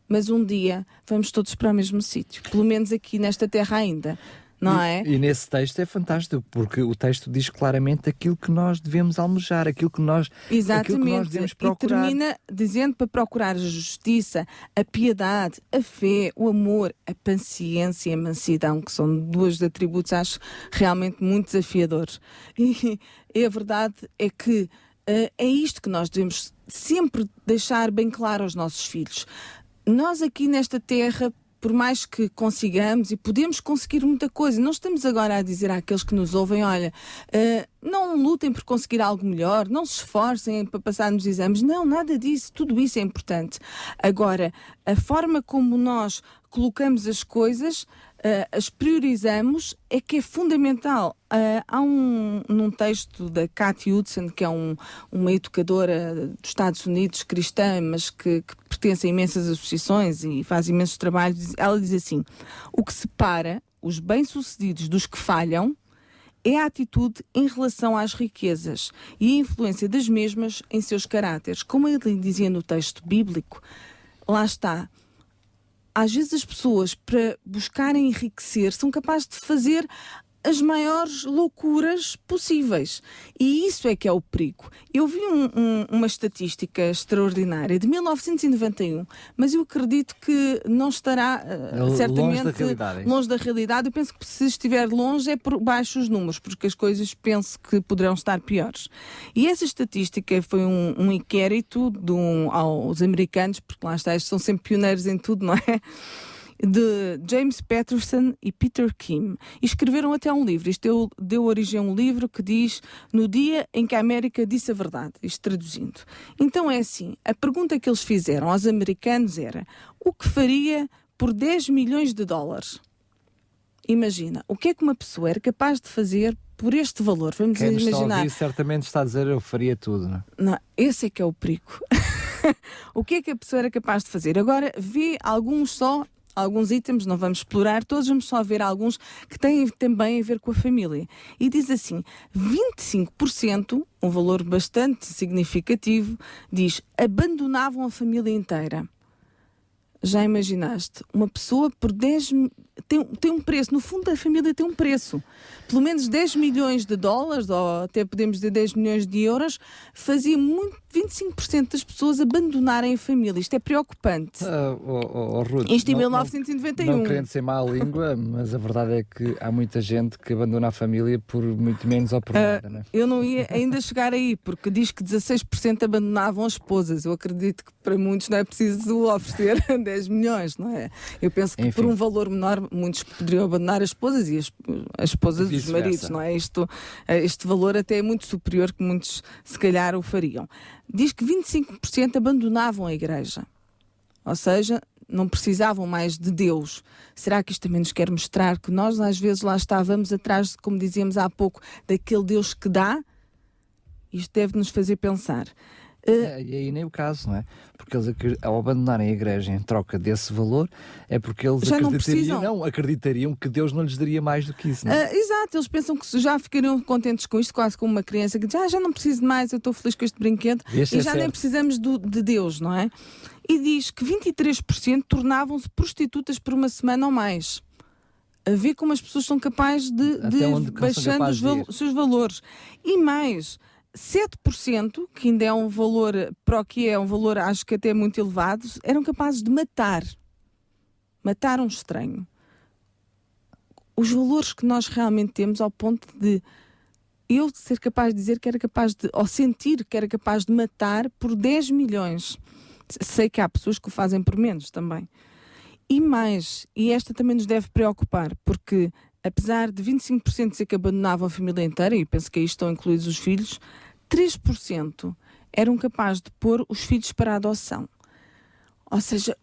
mas um dia vamos todos para o mesmo sítio, pelo menos aqui nesta terra ainda, não é? E nesse texto é fantástico, porque o texto diz claramente aquilo que nós devemos almejar, aquilo que nós devemos procurar. E termina dizendo para procurar a justiça, a piedade, a fé, o amor, a paciência e a mansidão, que são dois atributos, acho, realmente muito desafiadores. E a verdade é que é isto que nós devemos sempre deixar bem claro aos nossos filhos. Nós aqui nesta terra, por mais que consigamos, e podemos conseguir muita coisa, não estamos agora a dizer àqueles que nos ouvem: olha, não lutem por conseguir algo melhor, não se esforcem para passar nos exames. Não, nada disso, tudo isso é importante. Agora, a forma como nós colocamos as coisas, as priorizamos, é que é fundamental. Há num texto da Cathy Hudson, que é uma educadora dos Estados Unidos, cristã, mas que pertence a imensas associações e faz imensos trabalhos. Ela diz assim: o que separa os bem-sucedidos dos que falham é a atitude em relação às riquezas e a influência das mesmas em seus caráteres. Como ele dizia no texto bíblico, lá está. Às vezes as pessoas, para buscarem enriquecer, são capazes de fazer as maiores loucuras possíveis. E isso é que é o perigo. Eu vi uma estatística extraordinária de 1991, mas eu acredito que não estará certamente longe da realidade. Eu penso que se estiver longe é por baixo os números, porque as coisas penso que poderão estar piores. E essa estatística foi um inquérito aos americanos, porque lá está, eles são sempre pioneiros em tudo, não é? De James Patterson e Peter Kim, e escreveram até um livro. Isto deu origem a um livro que diz No Dia em que a América Disse a Verdade, isto traduzindo. Então é assim, a pergunta que eles fizeram aos americanos era: o que faria por 10 milhões de dólares? Imagina, o que é que uma pessoa era capaz de fazer por este valor? Vamos imaginar. Quem nos está a ouvir, certamente está a dizer: eu faria tudo, não é? Não, esse é que é o perigo. O que é que a pessoa era capaz de fazer? Agora vê alguns itens, não vamos explorar todos, vamos só ver alguns que têm também a ver com a família. E diz assim: 25%, um valor bastante significativo, diz, abandonavam a família inteira. Já imaginaste? Uma pessoa por 10... Tem um preço. No fundo, a família tem um preço. Pelo menos 10 milhões de dólares, ou até podemos dizer 10 milhões de euros, fazia 25% das pessoas abandonarem a família. Isto é preocupante. Ruth, isto em 1991. Não querendo ser má língua, mas a verdade é que há muita gente que abandona a família por muito menos ou por nada, não é? Eu não ia ainda chegar aí, porque diz que 16% abandonavam as esposas. Eu acredito que para muitos não é preciso oferecer 10 milhões, não é? Eu penso que por um valor menor muitos poderiam abandonar as esposas e as esposas dos maridos, não é? Este valor até é muito superior, que muitos se calhar o fariam. Diz que 25% abandonavam a igreja, ou seja, não precisavam mais de Deus. Será que isto também nos quer mostrar que nós às vezes lá estávamos atrás, como dizíamos há pouco, daquele Deus que dá? Isto deve nos fazer pensar. E aí nem o caso, não é? Porque eles, ao abandonarem a igreja em troca desse valor, é porque eles Já acreditariam que Deus não lhes daria mais do que isso, não é? Exato, eles pensam que já ficariam contentes com isto, quase como uma criança que diz, já não preciso de mais, eu estou feliz com este brinquedo, e já nem precisamos de Deus, não é? E diz que 23% tornavam-se prostitutas por uma semana ou mais. A ver como as pessoas são capazes de baixando os seus valores. E mais, 7%, que ainda é um valor, para o que é um valor acho que até muito elevado, eram capazes de matar um estranho. Os valores que nós realmente temos ao ponto de eu ser capaz de dizer que era capaz de, ou sentir que era capaz de matar por 10 milhões. Sei que há pessoas que o fazem por menos também. E mais, e esta também nos deve preocupar, porque apesar de 25% dizer que abandonavam a família inteira, e penso que aí estão incluídos os filhos, 3% eram capazes de pôr os filhos para a adoção. Ou seja,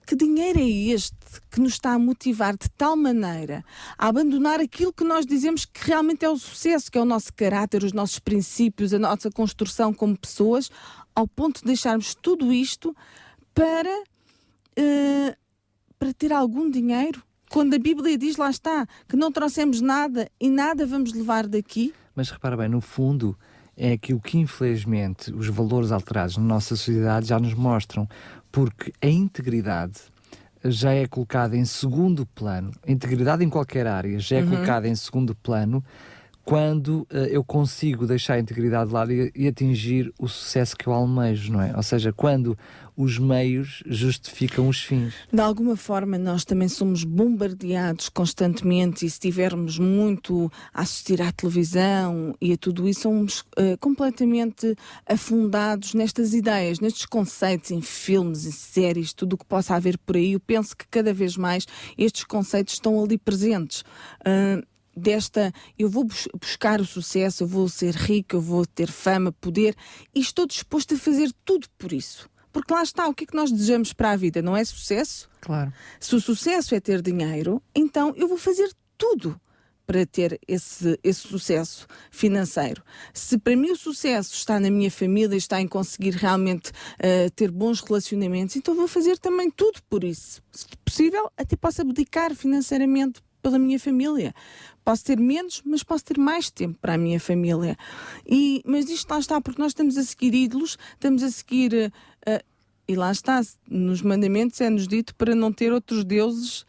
que dinheiro é este que nos está a motivar de tal maneira a abandonar aquilo que nós dizemos que realmente é o sucesso, que é o nosso caráter, os nossos princípios, a nossa construção como pessoas, ao ponto de deixarmos tudo isto para ter algum dinheiro? Quando a Bíblia diz, lá está, que não trouxemos nada e nada vamos levar daqui. Mas repara bem, no fundo, é aquilo que infelizmente os valores alterados na nossa sociedade já nos mostram, porque a integridade já é colocada em segundo plano, a integridade em qualquer área já é colocada em segundo plano quando eu consigo deixar a integridade de lado e atingir o sucesso que eu almejo, não é? Ou seja, quando os meios justificam os fins. De alguma forma nós também somos bombardeados constantemente, e se estivermos muito a assistir à televisão e a tudo isso, somos completamente afundados nestas ideias, nestes conceitos, em filmes, em séries, tudo o que possa haver por aí. Eu penso que cada vez mais estes conceitos estão ali presentes. Eu vou buscar o sucesso, eu vou ser rico, eu vou ter fama, poder, e estou disposto a fazer tudo por isso. Porque lá está, o que é que nós desejamos para a vida? Não é sucesso? Claro. Se o sucesso é ter dinheiro, então eu vou fazer tudo para ter esse sucesso financeiro. Se para mim o sucesso está na minha família, está em conseguir realmente ter bons relacionamentos, então vou fazer também tudo por isso. Se possível, até posso abdicar financeiramente pela minha família. Posso ter menos, mas posso ter mais tempo para a minha família. Mas isto lá está, porque nós estamos a seguir ídolos, estamos a seguir... e lá está, nos mandamentos é-nos dito para não ter outros deuses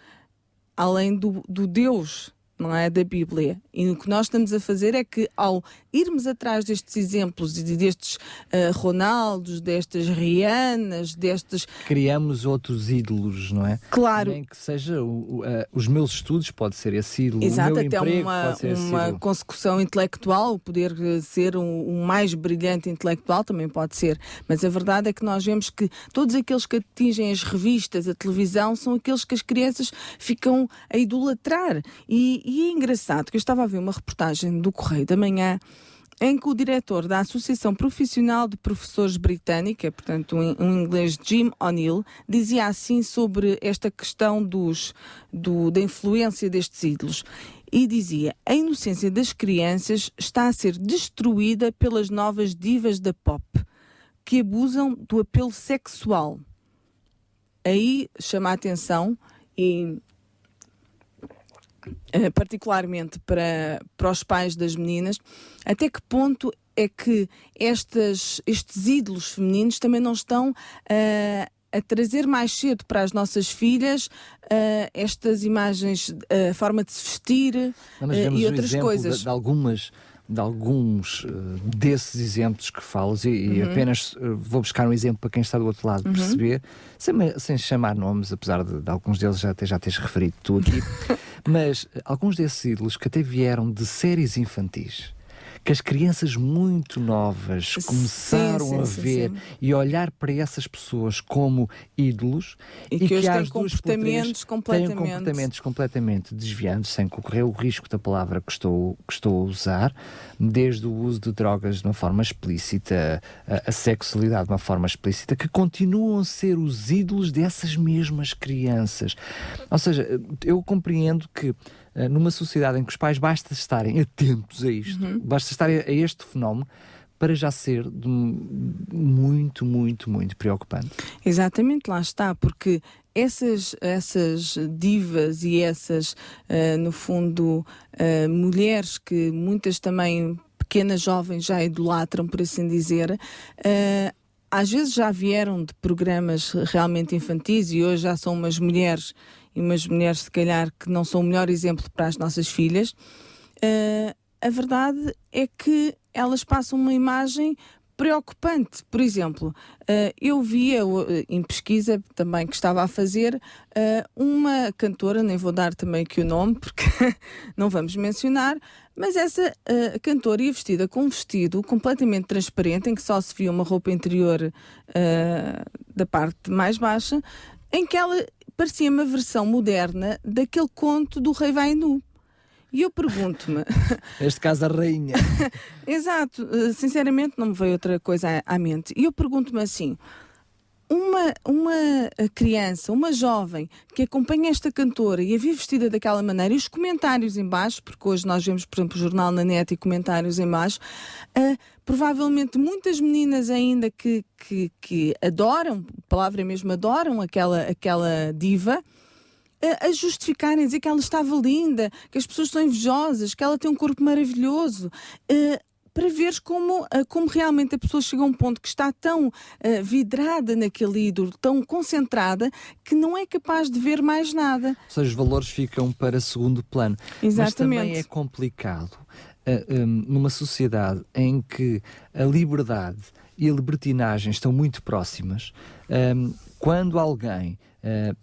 além do Deus, não é, da Bíblia. E o que nós estamos a fazer é que, ao irmos atrás destes exemplos e destes Ronaldos, destas Rianas, criamos outros ídolos, não é? Claro. Nem que seja os meus estudos, pode ser esse ídolo. Exato, o meu até emprego pode ser uma consecução intelectual, o poder ser um mais brilhante intelectual também pode ser. Mas a verdade é que nós vemos que todos aqueles que atingem as revistas, a televisão, são aqueles que as crianças ficam a idolatrar. E é engraçado que eu estava a ver uma reportagem do Correio da Manhã em que o diretor da Associação Profissional de Professores Britânica, portanto um inglês, Jim O'Neill, dizia assim sobre esta questão da influência destes ídolos. E dizia: a inocência das crianças está a ser destruída pelas novas divas da pop, que abusam do apelo sexual. Aí chama a atenção, e particularmente para os pais das meninas, até que ponto é que estes ídolos femininos também não estão a trazer mais cedo para as nossas filhas estas imagens, a forma de se vestir e outras coisas. De alguns desses exemplos que falas, e apenas vou buscar um exemplo para quem está do outro lado perceber, sem chamar nomes, apesar de alguns deles já teres referido tu aqui, mas alguns desses ídolos que até vieram de séries infantis, que as crianças muito novas começaram a ver e olhar para essas pessoas como ídolos, e que hoje têm comportamentos completamente desviantes, sem correr o risco da palavra que estou a usar, desde o uso de drogas de uma forma explícita, a sexualidade de uma forma explícita, que continuam a ser os ídolos dessas mesmas crianças. Ou seja, eu compreendo que numa sociedade em que os pais basta estarem atentos a isto, basta estarem a este fenómeno, para já ser muito, muito, muito preocupante. Exatamente, lá está, porque essas divas e essas, no fundo, mulheres que muitas também, pequenas jovens, já idolatram, por assim dizer, às vezes já vieram de programas realmente infantis e hoje já são umas mulheres, e umas mulheres se calhar que não são o melhor exemplo para as nossas filhas. A verdade é que elas passam uma imagem preocupante. Por exemplo, eu via em pesquisa também que estava a fazer uma cantora, nem vou dar também aqui o nome porque não vamos mencionar, mas essa cantora ia vestida com um vestido completamente transparente, em que só se via uma roupa interior da parte mais baixa, em que ela parecia uma versão moderna daquele conto do Rei Vai Nu. E eu pergunto-me... Neste caso, a rainha. Exato. Sinceramente, não me veio outra coisa à mente. E eu pergunto-me assim... Uma criança, uma jovem que acompanha esta cantora e a vê vestida daquela maneira, e os comentários em baixo, porque hoje nós vemos, por exemplo, o jornal na net e comentários em baixo, provavelmente muitas meninas ainda que adoram, a palavra mesmo, adoram aquela diva, a justificarem, a dizer que ela estava linda, que as pessoas são invejosas, que ela tem um corpo maravilhoso, para veres como realmente a pessoa chega a um ponto que está tão vidrada naquele ídolo, tão concentrada, que não é capaz de ver mais nada. Ou seja, os valores ficam para segundo plano. Exatamente. Mas também é complicado numa sociedade em que a liberdade e a libertinagem estão muito próximas, quando alguém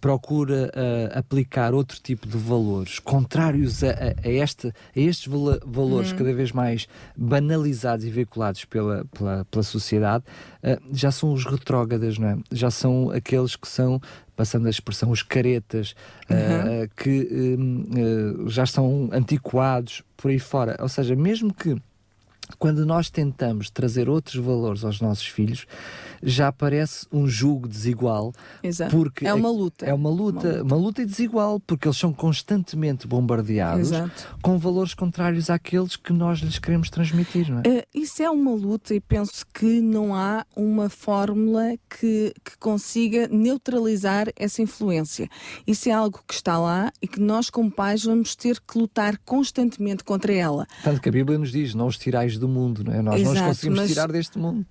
procura aplicar outro tipo de valores contrários a estes valores cada vez mais banalizados e veiculados pela sociedade, já são os retrógradas, não é? Já são aqueles que são, passando a expressão, os caretas, que já estão antiquados por aí fora. Ou seja, mesmo que quando nós tentamos trazer outros valores aos nossos filhos, já parece um jugo desigual. Exato. Porque é uma luta. É uma luta desigual, porque eles são constantemente bombardeados. Exato. Com valores contrários àqueles que nós lhes queremos transmitir, não é? Isso é uma luta, e penso que não há uma fórmula que consiga neutralizar essa influência. Isso é algo que está lá e que nós, como pais, vamos ter que lutar constantemente contra ela. Tanto que a Bíblia nos diz, não os tirais do mundo, não é? Nós Exato, não os conseguimos tirar deste mundo.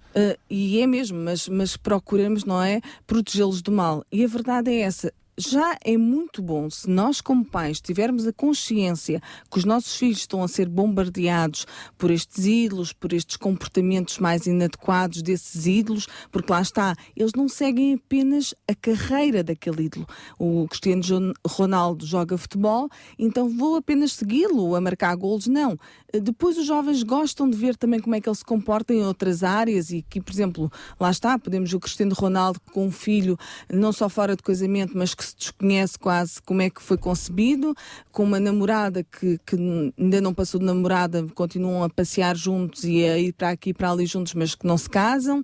E é mesmo, mas procuramos, não é, protegê-los do mal. E a verdade é essa. Já é muito bom se nós, como pais, tivermos a consciência que os nossos filhos estão a ser bombardeados por estes ídolos, por estes comportamentos mais inadequados desses ídolos, porque lá está, eles não seguem apenas a carreira daquele ídolo. O Cristiano Ronaldo joga futebol, então vou apenas segui-lo a marcar golos. Não. Depois os jovens gostam de ver também como é que ele se comporta em outras áreas, e que, por exemplo, lá está, podemos ver o Cristiano Ronaldo com um filho, não só fora de casamento, mas que se desconhece quase como é que foi concebido, com uma namorada que ainda não passou de namorada, continuam a passear juntos e a ir para aqui e para ali juntos, mas que não se casam.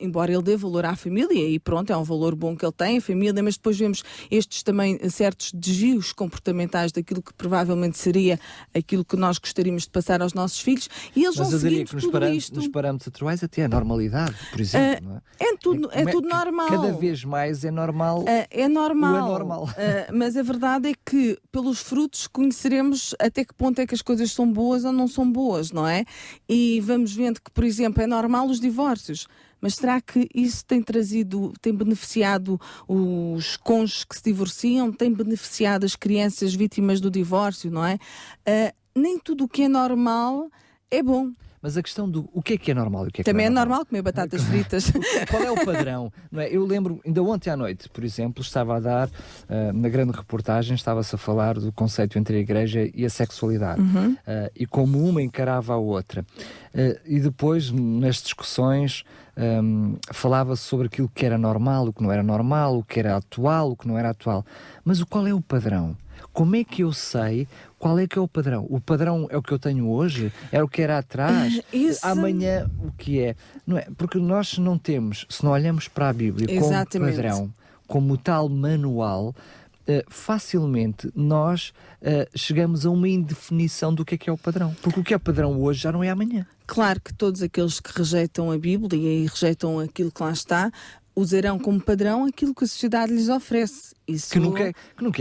Embora ele dê valor à família, e pronto, é um valor bom que ele tem, a família, mas depois vemos estes também certos desvios comportamentais daquilo que provavelmente seria aquilo que nós gostaríamos de passar aos nossos filhos, e eles vão seguindo tudo isto. Nos parâmetros atuais até a normalidade, por exemplo. Não é? É tudo normal. Cada vez mais é normal. É normal. O é normal. Mas a verdade é que pelos frutos conheceremos até que ponto é que as coisas são boas ou não são boas, não é? E vamos vendo que, por exemplo, é normal os divórcios. Mas será que isso tem beneficiado os cônjuges que se divorciam, tem beneficiado as crianças vítimas do divórcio, não é? Nem tudo o que é normal é bom. Mas a questão do o que é normal e o que é que também não é normal comer batatas fritas. Qual é o padrão? Não é? Eu lembro, ainda ontem à noite, por exemplo, estava a dar, na grande reportagem, estava-se a falar do conceito entre a igreja e a sexualidade. E como uma encarava a outra. E depois, nas discussões, falava-se sobre aquilo que era normal, o que não era normal, o que era atual, o que não era atual. Mas qual é o padrão? Como é que eu sei qual é que é o padrão? O padrão é o que eu tenho hoje? É o que era atrás? Amanhã o que é? Não é? Porque nós se não olhamos para a Bíblia como padrão, como tal manual, facilmente nós chegamos a uma indefinição do que é o padrão. Porque o que é padrão hoje já não é amanhã. Claro que todos aqueles que rejeitam a Bíblia e rejeitam aquilo que lá está, usarão como padrão aquilo que a sociedade lhes oferece. Isso, que nunca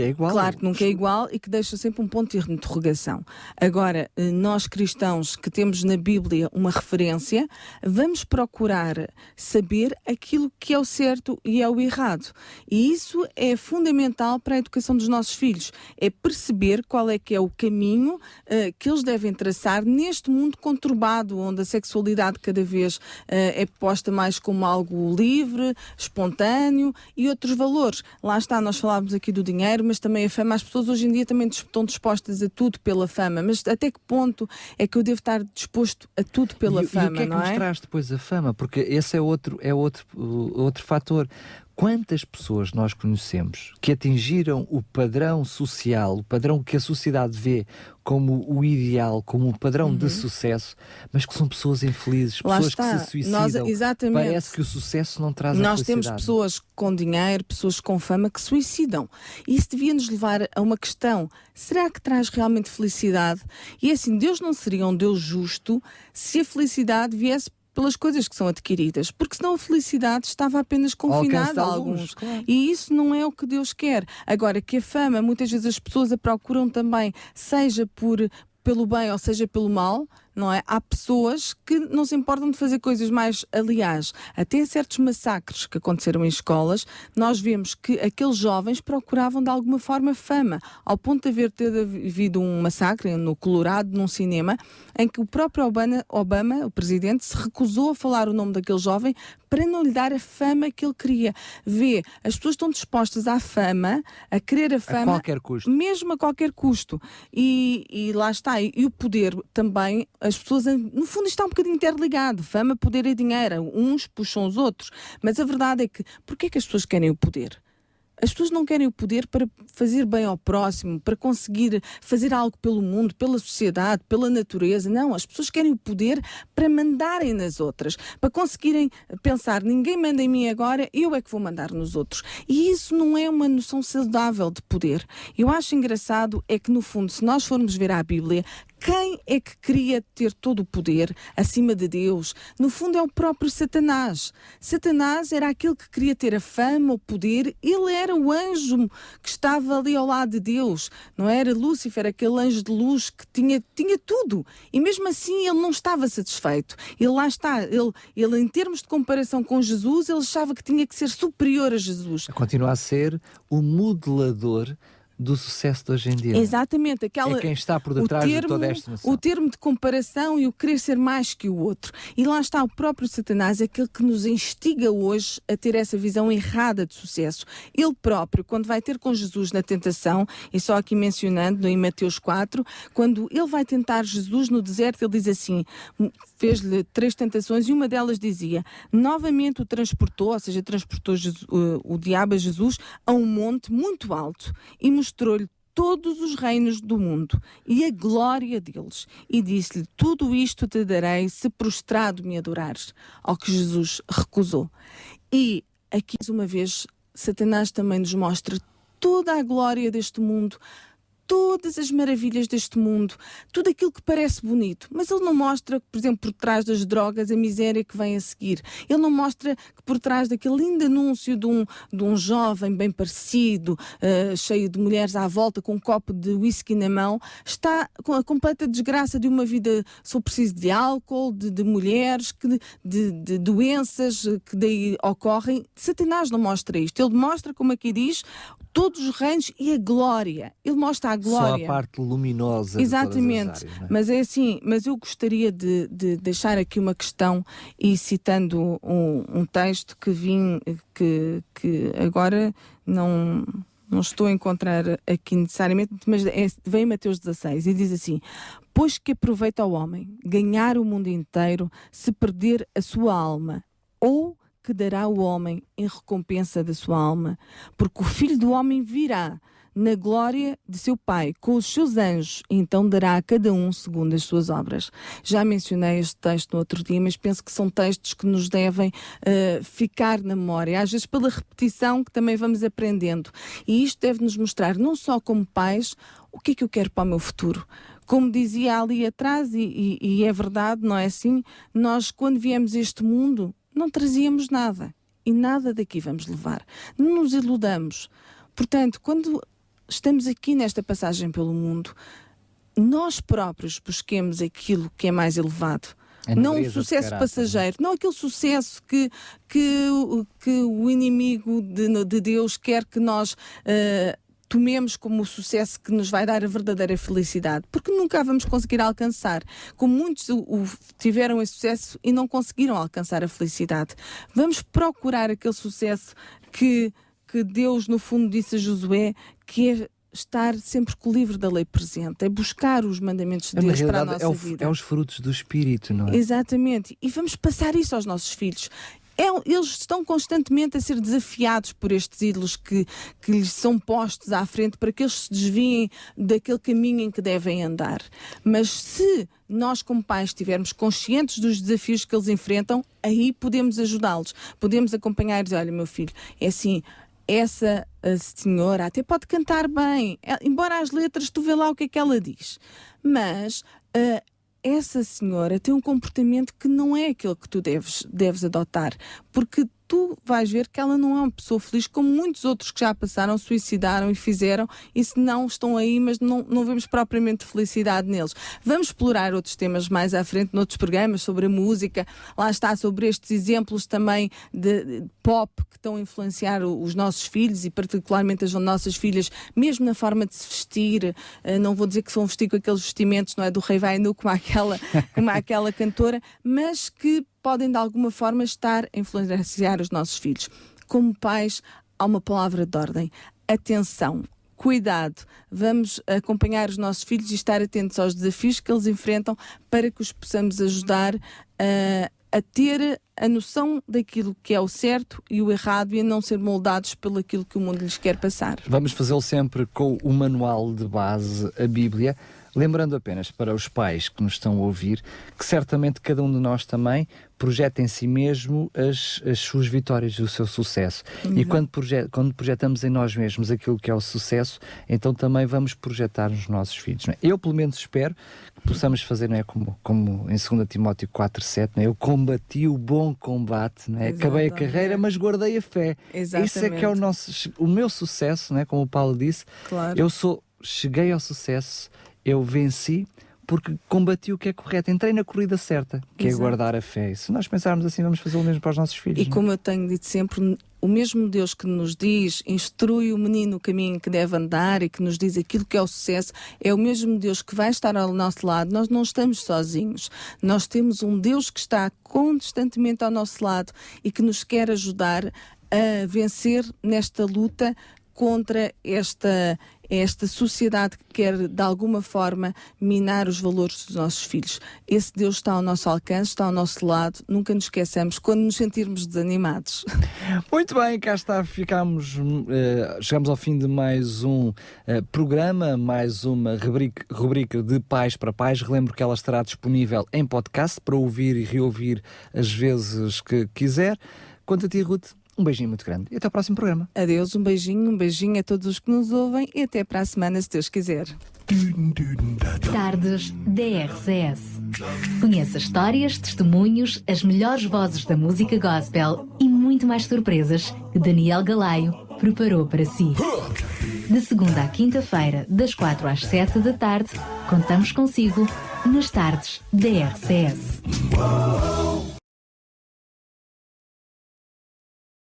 é igual. Claro, que nunca é igual e que deixa sempre um ponto de interrogação. Agora, nós cristãos que temos na Bíblia uma referência, vamos procurar saber aquilo que é o certo e é o errado. E isso é fundamental para a educação dos nossos filhos. É perceber qual é que é o caminho que eles devem traçar neste mundo conturbado, onde a sexualidade cada vez é posta mais como algo livre, espontâneo e outros valores. Lá está, nós falámos aqui do dinheiro, mas também a fama. As pessoas hoje em dia também estão dispostas a tudo pela fama, mas até que ponto é que eu devo estar disposto a tudo pela fama, e o que é que nos traz depois a fama? Porque esse é outro fator. Quantas pessoas nós conhecemos que atingiram o padrão social, o padrão que a sociedade vê como o ideal, como o padrão de sucesso, mas que são pessoas infelizes, pessoas que se suicidam. Parece que o sucesso não traz a felicidade. Nós temos pessoas com dinheiro, pessoas com fama que suicidam. E isso devia nos levar a uma questão: será que traz realmente felicidade? E assim, Deus não seria um Deus justo se a felicidade viesse pelas coisas que são adquiridas, porque senão a felicidade estava apenas confinada a alguns. Claro. E isso não é o que Deus quer. Agora, que a fama, muitas vezes as pessoas a procuram também, seja pelo bem ou seja pelo mal, não é? Há pessoas que não se importam de fazer coisas mais. Aliás, até certos massacres que aconteceram em escolas, nós vemos que aqueles jovens procuravam de alguma forma fama, ao ponto de ter havido um massacre no Colorado, num cinema, em que o próprio Obama, o presidente, se recusou a falar o nome daquele jovem para não lhe dar a fama que ele queria. Vê, as pessoas estão dispostas à fama, a querer a fama, a qualquer custo. Mesmo a qualquer custo. E lá está. E o poder também, as pessoas, no fundo, está um bocadinho interligado. Fama, poder e dinheiro. Uns puxam os outros. Mas a verdade é que, porquê é que as pessoas querem o poder? As pessoas não querem o poder para fazer bem ao próximo, para conseguir fazer algo pelo mundo, pela sociedade, pela natureza. Não, as pessoas querem o poder para mandarem nas outras, para conseguirem pensar: ninguém manda em mim agora, eu é que vou mandar nos outros. E isso não é uma noção saudável de poder. Eu acho engraçado é que, no fundo, se nós formos ver a Bíblia, quem é que queria ter todo o poder acima de Deus? No fundo é o próprio Satanás. Satanás era aquele que queria ter a fama, o poder. Ele era o anjo que estava ali ao lado de Deus. Não era Lúcifer, aquele anjo de luz que tinha tudo. E mesmo assim ele não estava satisfeito. Ele lá está. Ele em termos de comparação com Jesus, ele achava que tinha que ser superior a Jesus. Continua a ser o modelador do sucesso de hoje em dia. Exatamente. É quem está por detrás de toda esta noção. O termo de comparação e o querer ser mais que o outro. E lá está o próprio Satanás, aquele que nos instiga hoje a ter essa visão errada de sucesso. Ele próprio, quando vai ter com Jesus na tentação, e só aqui mencionando, em Mateus 4, quando ele vai tentar Jesus no deserto, ele diz assim, fez-lhe 3 tentações e uma delas dizia, novamente o transportou, ou seja, transportou o diabo a Jesus a um monte muito alto e mostrou-lhe todos os reinos do mundo e a glória deles. E disse-lhe, tudo isto te darei se prostrado me adorares. Ao que Jesus recusou. E aqui, mais uma vez, Satanás também nos mostra toda a glória deste mundo, todas as maravilhas deste mundo, tudo aquilo que parece bonito, mas ele não mostra, por exemplo, por trás das drogas, a miséria que vem a seguir. Ele não mostra que por trás daquele lindo anúncio de um jovem bem parecido, cheio de mulheres à volta, com um copo de whisky na mão, está com a completa desgraça de uma vida, só preciso de álcool, de mulheres, de doenças que daí ocorrem. Satanás não mostra isto. Ele mostra, como aqui diz, todos os reinos e a glória. Ele mostra a glória. Só a parte luminosa. Exatamente. De todas as áreas, não é? Mas é assim, mas eu gostaria de deixar aqui uma questão e citando um texto que agora não estou a encontrar aqui necessariamente, mas vem em Mateus 16 e diz assim, pois que aproveita ao homem ganhar o mundo inteiro se perder a sua alma, ou que dará o homem em recompensa da sua alma, porque o Filho do Homem virá na glória de seu Pai, com os seus anjos, e então dará a cada um segundo as suas obras. Já mencionei este texto no outro dia, mas penso que são textos que nos devem ficar na memória, às vezes pela repetição que também vamos aprendendo. E isto deve nos mostrar, não só como pais, o que é que eu quero para o meu futuro, Como dizia ali atrás, e é verdade, não é assim? Nós, quando viemos a este mundo, não trazíamos nada. E nada daqui vamos levar. Não nos iludamos. Portanto, quando estamos aqui nesta passagem pelo mundo, nós próprios busquemos aquilo que é mais elevado. Não um sucesso passageiro, não aquele sucesso que o inimigo de Deus quer que nós tomemos como o sucesso que nos vai dar a verdadeira felicidade, porque nunca a vamos conseguir alcançar, como muitos tiveram esse sucesso e não conseguiram alcançar a felicidade. Vamos procurar aquele sucesso que Deus no fundo disse a Josué, que é estar sempre com o livro da lei presente, é buscar os mandamentos de Deus para a nossa vida. É os frutos do Espírito, não é? Exatamente, e vamos passar isso aos nossos filhos. Eles estão constantemente a ser desafiados por estes ídolos que lhes são postos à frente para que eles se desviem daquele caminho em que devem andar. Mas se nós, como pais, estivermos conscientes dos desafios que eles enfrentam, aí podemos ajudá-los, podemos acompanhar-lhes. Olha, meu filho, é assim, essa senhora até pode cantar bem, embora as letras tu vê lá o que é que ela diz, mas essa senhora tem um comportamento que não é aquele que tu deves adotar, porque tu vais ver que ela não é uma pessoa feliz, como muitos outros que já passaram, suicidaram e fizeram, e se não estão aí, mas não vemos propriamente felicidade neles. Vamos explorar outros temas mais à frente, noutros programas, sobre a música, lá está, sobre estes exemplos também de pop que estão a influenciar os nossos filhos e particularmente as nossas filhas, mesmo na forma de se vestir. Não vou dizer que vão vestir com aqueles vestimentos, não é, do Rei Vai Nu, como aquela cantora, mas que podem de alguma forma estar a influenciar os nossos filhos. Como pais, há uma palavra de ordem: atenção, cuidado. Vamos acompanhar os nossos filhos e estar atentos aos desafios que eles enfrentam para que os possamos ajudar a ter a noção daquilo que é o certo e o errado e a não ser moldados pelo aquilo que o mundo lhes quer passar. Vamos fazê-lo sempre com o manual de base, a Bíblia. Lembrando apenas para os pais que nos estão a ouvir que certamente cada um de nós também projeta em si mesmo as suas vitórias e o seu sucesso. Uhum. E quando projetamos em nós mesmos aquilo que é o sucesso, então também vamos projetar nos nossos filhos. Não é? Eu pelo menos espero que possamos fazer, não é, como em 2 Timóteo 4:7, não é? Eu combati o bom combate, não é? Acabei a carreira, mas guardei a fé. Exatamente. Isso é que é o meu sucesso, não é? Como o Paulo disse. Claro. Cheguei ao sucesso. Eu venci porque combati o que é correto. Entrei na corrida certa, que Exato. É guardar a fé. E se nós pensarmos assim, vamos fazer o mesmo para os nossos filhos. E como eu tenho dito sempre, o mesmo Deus que nos diz, instrui o menino no caminho que deve andar e que nos diz aquilo que é o sucesso, é o mesmo Deus que vai estar ao nosso lado. Nós não estamos sozinhos. Nós temos um Deus que está constantemente ao nosso lado e que nos quer ajudar a vencer nesta luta contra esta sociedade que quer, de alguma forma, minar os valores dos nossos filhos. Esse Deus está ao nosso alcance, está ao nosso lado, nunca nos esqueçamos quando nos sentirmos desanimados. Muito bem, cá está, chegamos ao fim de mais um programa, mais uma rubrica de Pais para Pais. Relembro que ela estará disponível em podcast para ouvir e reouvir as vezes que quiser. Quanto a ti, Ruth, um beijinho muito grande e até ao próximo programa. Adeus, um beijinho a todos os que nos ouvem e até para a semana, se Deus quiser. Tardes DRCS. Conheça histórias, testemunhos, as melhores vozes da música gospel e muito mais surpresas que Daniel Galaio preparou para si. De segunda à quinta-feira, das 4 às 7 da tarde, contamos consigo nas Tardes DRCS.